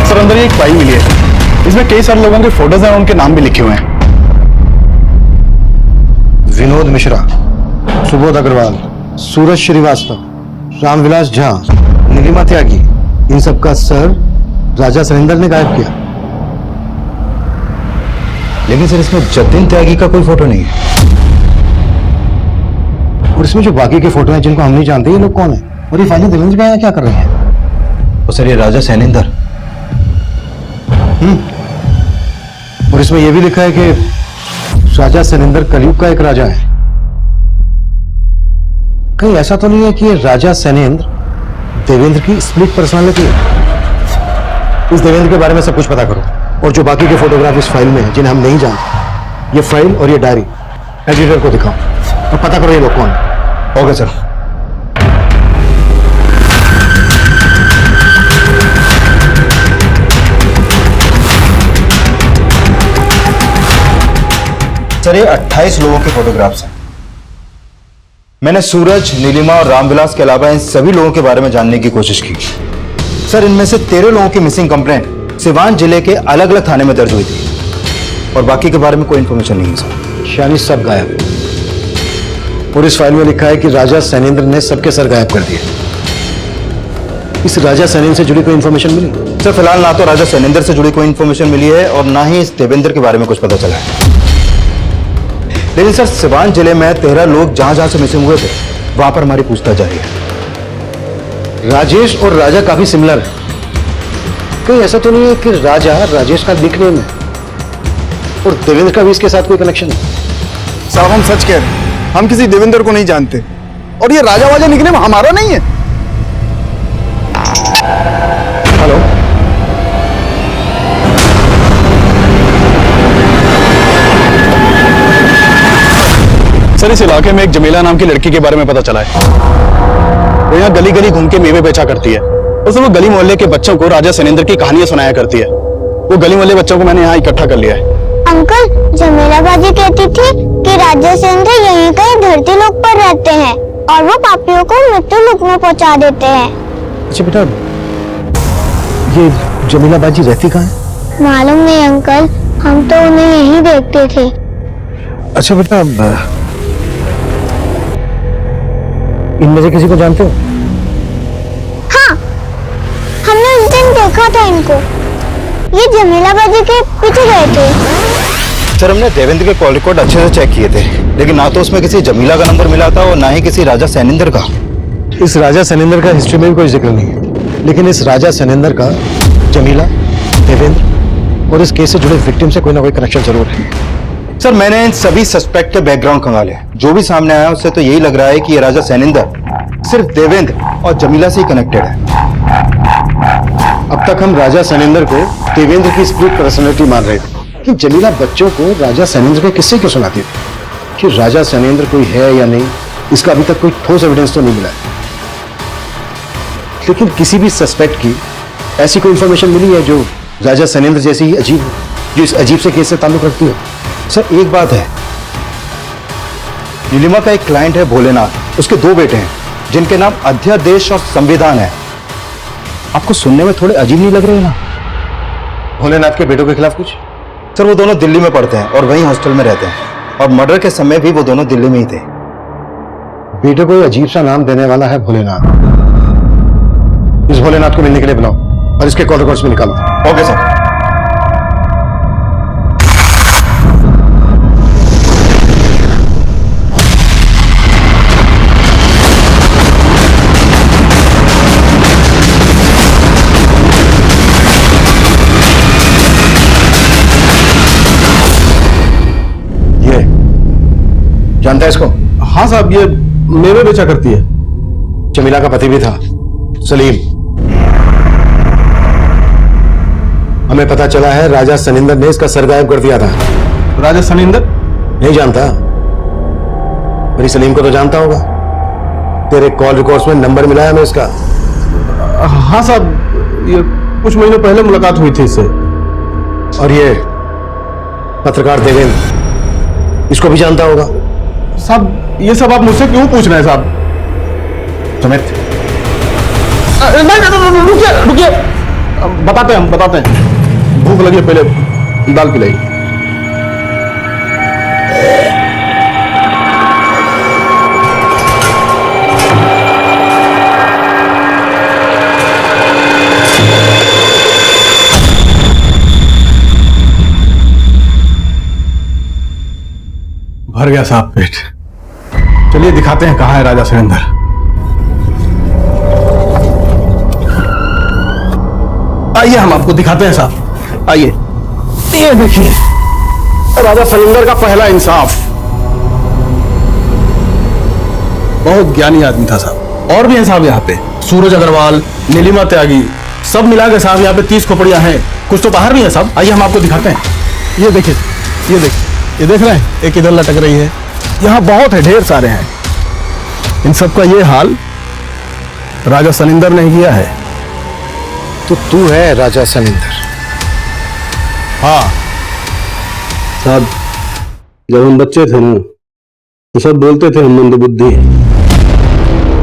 B: सर अंदर एक फाइल मिली है, इसमें कई सारे लोगों के फोटोज हैं और उनके नाम भी लिखे हुए हैं।
D: विनोद मिश्रा, सुबोध अग्रवाल, सूरज श्रीवास्तव, रामविलास झा, नीलिमा त्यागी, इन सबका सर राजा सरेंद्र ने गायब किया। लेकिन सर इसमें जतिन त्यागी का कोई फोटो नहीं है। और इसमें जो बाकी के फोटो हैं जिनको हम नहीं जानते, ये लोग कौन है और ये फाइलें देवेंद्र के यहाँ क्या कर रहे हैं?
B: तो सर ये राजा सैनेंद्र।
D: और इसमें यह भी लिखा है कि राजा सैनेंद्र कलयुग का एक राजा है। कहीं ऐसा तो नहीं है कि ये राजा सैनेंद्र देवेंद्र की स्प्लिट पर्सनालिटी है? इस देवेंद्र के बारे में सब कुछ पता करो और जो बाकी के फोटोग्राफ इस फाइल में है जिन्हें हम नहीं जानते, ये फाइल और ये डायरी एडिटर को दिखाओ और पता करो ये लोग कौन है।
B: Okay sir. सर ये 28 लोगों के फोटोग्राफ्स हैं। मैंने सूरज, नीलिमा और रामविलास के अलावा इन सभी लोगों के बारे में जानने की कोशिश की। सर इनमें से 13 लोगों की मिसिंग कंप्लेंट सिवान जिले के अलग अलग थाने में दर्ज हुई थी और बाकी के बारे में कोई इंफॉर्मेशन नहीं है सर।
D: यानी सब गायब। और इस फाइल में लिखा है कि राजा सैनेंद्र ने सबके सर गायब कर दिए। इस राजा सैनेंद्र से जुड़ी कोई इंफॉर्मेशन मिली?
B: सर फिलहाल ना तो राजा सैनेंद्र से जुड़ी कोई इंफॉर्मेशन मिली है और ना ही इस देवेंद्र के बारे में कुछ पता चला है। लेकिन सर सिवान जिले में 13 लोग जहां जहां से मिसिंग हुए थे वहां पर हमारी पूछताछ जारी है।
D: राजेश और राजा काफी सिमिलर है। कहीं ऐसा तो नहीं है कि राजा राजेश का निकनेम है और देवेंद्र का भी इसके साथ कोई कनेक्शन है?
J: साहब हम सच कह रहे हैं, हम किसी देवेंद्र को नहीं जानते और ये राजा वाजा निकनेम हमारा नहीं है।
D: हेलो,
K: सर इस इलाके में एक जमीला नाम की लड़की के बारे में पता चला है। वो यहाँ गली गली घूम के मेवे बेचा करती है और वो गली मोहल्ले के बच्चों को राजा सैनेंद्र की कहानियां सुनाया करती है। वो गली मोहल्ले बच्चों को मैंने यहाँ इकट्ठा कर लिया है।
Q: अंकल, जमीला बाजी कहती थी कि राजा सैनेंद्र यहीं कहीं धरती लोक पर रहते हैं और वो पापियों को मृत्यु लोक में पहुंचा देते हैं।
D: अच्छा बेटा, ये जमीला बाजी रहती कहाँ है?
Q: मालूम नहीं अंकल, हम तो उन्हें यहीं देखते थे।
D: अच्छा बेटा, इनमें से किसी को जानते हो?
Q: हाँ, हमने उस दिन देखा था इनको। ये जमीला बाजी के पीछे गए थे।
B: सर हमने देवेंद्र के कॉल रिकॉर्ड अच्छे से चेक किए थे लेकिन ना तो उसमें किसी जमीला का नंबर मिला था और ना ही किसी राजा सैनेंद्र का।
D: इस राजा सैनेंद्र का हिस्ट्री में भी कोई जिक्र नहीं है, लेकिन इस राजा सैनेंद्र का जमीला, देवेंद्र और इस केस से जुड़े विक्टिम से कोई ना कोई कनेक्शन जरूर है।
B: सर मैंने इन सभी सस्पेक्ट के बैकग्राउंड खंगाले, जो भी सामने आया उससे तो यही लग रहा है कि ये राजा सैनेंद्र सिर्फ देवेंद्र और जमीला से ही कनेक्टेड है।
D: अब तक हम राजा सैनेंद्र को देवेंद्र की स्प्लिट पर्सनालिटी मान रहे थे कि जमीला बच्चों को राजा सैनेंद्र के किस्से क्यों सुनाती थी। कि राजा सैनेंद्र कोई है या नहीं, इसका अभी तक कोई ठोस एविडेंस तो नहीं मिला है। लेकिन किसी भी सस्पेक्ट की ऐसी कोई इंफॉर्मेशन मिली है जो राजा सैनेंद्र जैसी ही अजीब हो, जो इस अजीब से केस से ताल्लुक रखती हो?
B: सर एक बात है, नीलिमा का एक क्लाइंट है भोलेनाथ, उसके 2 बेटे हैं जिनके नाम अध्यादेश और संविधान है। आपको सुनने में थोड़े अजीब नहीं लग रहे ना?
D: भोलेनाथ के बेटों के खिलाफ कुछ?
B: सर वो दोनों दिल्ली में पढ़ते हैं और वहीं हॉस्टल में रहते हैं और मर्डर के समय भी वो दोनों दिल्ली में ही थे।
D: बेटे को अजीब सा नाम देने वाला है भोलेनाथ। इस भोलेनाथ को मिलने के लिए बुलाओ और इसके कॉल रिकॉर्ड्स में निकालो।
B: Okay sir.
D: जानता है इसको?
J: हाँ साहब, ये मेवे बेचा करती है।
D: जमीला का पति भी था, सलीम। हमें पता चला है राजा सैनेंद्र ने इसका सर गायब कर दिया था।
J: राजा सैनेंद्र?
D: नहीं जानता, पर सलीम को तो जानता होगा। तेरे कॉल रिकॉर्ड्स में नंबर मिला है हमें इसका।
J: हाँ साहब, ये कुछ महीनों पहले मुलाकात हुई थी इससे।
D: और ये पत्रकार देवेंद्र, इसको भी जानता होगा।
J: साहब ये सब आप मुझसे क्यों पूछ रहे हैं साहब?
D: सुमित,
J: नहीं, रुकिए, बताते हैं। भूख लगी है, पहले दाल पिलाई। भर गया साहब पेट।
B: चलिए दिखाते हैं कहाँ है राजा सुरेंद्र। आइए हम आपको दिखाते हैं साहब, आइए। ये देखिए राजा सुरेंद्र का पहला इंसाफ। बहुत ज्ञानी आदमी था साहब। और भी हैं साहब यहाँ पे, सूरज अग्रवाल, नीलिमा त्यागी, सब मिला के साहब यहाँ पे 30 खोपड़ियां हैं। कुछ तो बाहर भी हैं साहब, आइए हम आपको दिखाते हैं। ये देखिए, ये देखिए, ये देख रहे हैं, एक इधर लटक रही है। यहाँ बहुत है, ढेर सारे हैं। इन सबका ये हाल राजा सनिंदर ने किया है।
D: तो तू है राजा सनिंदर?
B: हाँ साहब, जब हम बच्चे थे ना तो सब बोलते थे हम मंदबुद्धि हैं।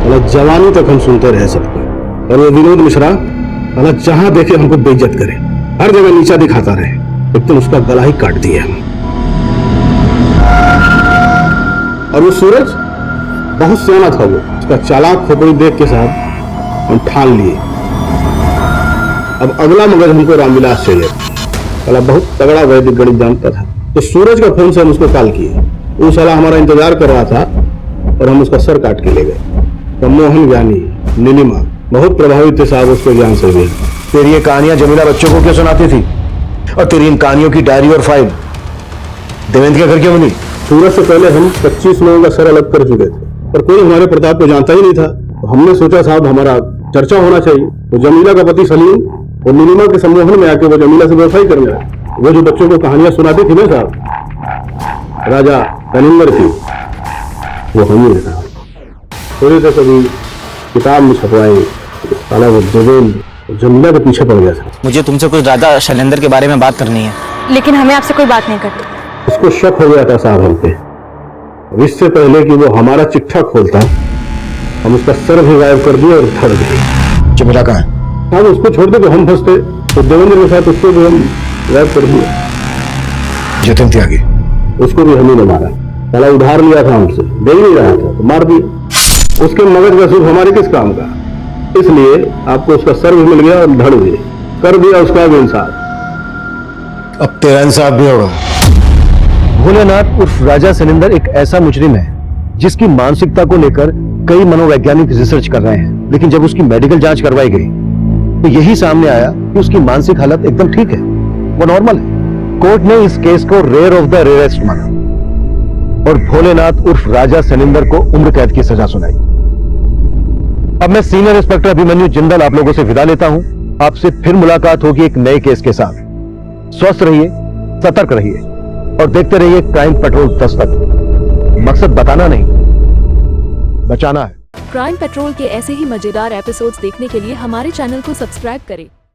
B: मतलब जवानी तक हम सुनते रहे सबको। और वो विनोद मिश्रा मतलब जहां देखे हमको बेइज्जत करे, हर जगह नीचा दिखाता रहे। एक दिन उसका गला ही काट दिया हम। और वो सूरज बहुत सियाना था, वो उसका चालाक खोपड़ी देख के साहब हम ठान लिए अब अगला मगज हमको रामविलास चाहिए। साला बहुत तगड़ा वैदिक गणित जानता था। तो सूरज का फोन से हम उसको कॉल किए। वो साला हमारा इंतजार कर रहा था और हम उसका सर काट के ले गए। तो मोहन ज्ञानी, नीलिमा बहुत प्रभावित थे साहब उसके ज्ञान से भी।
D: तेरी ये कहानियां जमीला बच्चों को क्यों सुनाती थी? और तेरी इन कहानियों की डायरी और फाइल देवेंद्र के घर क्यों मिली?
B: सूरज से पहले हम 25 लोगों का सर अलग कर चुके थे, पर कोई हमारे प्रताप को जानता ही नहीं था। तो हमने सोचा साहब हमारा चर्चा होना चाहिए। तो जमीला का पति सलीम और नीलिमा के सम्मोहन में आके वो जमीला से व्यवसाय करने लगा। वो जो बच्चों को कहानियां सुनाती थी ना साहब, राजा सनिंदर की, वो हम ही था। थोड़ी से कभी किताब में छपवाई, साला वो देवेंद्र जमीला के पीछे पड़ गया था।
P: मुझे तुमसे कुछ राजा शैलेंद्र के बारे में बात करनी है।
S: लेकिन हमें आपसे कोई बात नहीं करनी।
B: उसको शक हो गया था साहब हम पे। इससे पहले कि वो हमारा चिट्ठा खोलता, हम उसका सर भी गायब कर दिए और धड़ गए।
D: जमीला कहाँ है?
B: हम उसको छोड़ दे तो हम फंसते, तो देवेंद्र के साथ उसको भी हम गायब कर दिए।
D: जतिन त्यागी
B: उसको भी हम ही ने मारा। साला उधार लिया था हमसे, दे ही नहीं रहा था तो मार दिया। उसके मगज का सूख हमारे किस काम का? इसलिए आपको उसका सर भी मिल गया और धड़ भी कर दिया उसका भी इंसाफ।
D: अब तेरा इंसाफ भी होगा। भोलेनाथ उर्फ राजा सनिंदर एक ऐसा मुजरिम है जिसकी मानसिकता को लेकर कई मनोवैज्ञानिक रिसर्च कर रहे हैं, लेकिन जब उसकी मेडिकल जांच करवाई गई तो यही सामने आया कि उसकी मानसिक हालत एकदम ठीक है, वो नॉर्मल है। कोर्ट ने इस केस को रेयर ऑफ द रेयरेस्ट माना और भोलेनाथ उर्फ राजा सनिंदर को उम्र कैद की सजा सुनाई। अब मैं सीनियर इंस्पेक्टर अभिमन्यु जिंदल आप लोगों से विदा लेता हूं। आपसे फिर मुलाकात होगी एक नए केस के साथ। स्वस्थ रहिए, सतर्क रहिए और देखते रहिए क्राइम पेट्रोल दस्तक। मकसद बताना नहीं, बचाना है।
U: क्राइम पेट्रोल के ऐसे ही मजेदार एपिसोड्स देखने के लिए हमारे चैनल को सब्सक्राइब करें।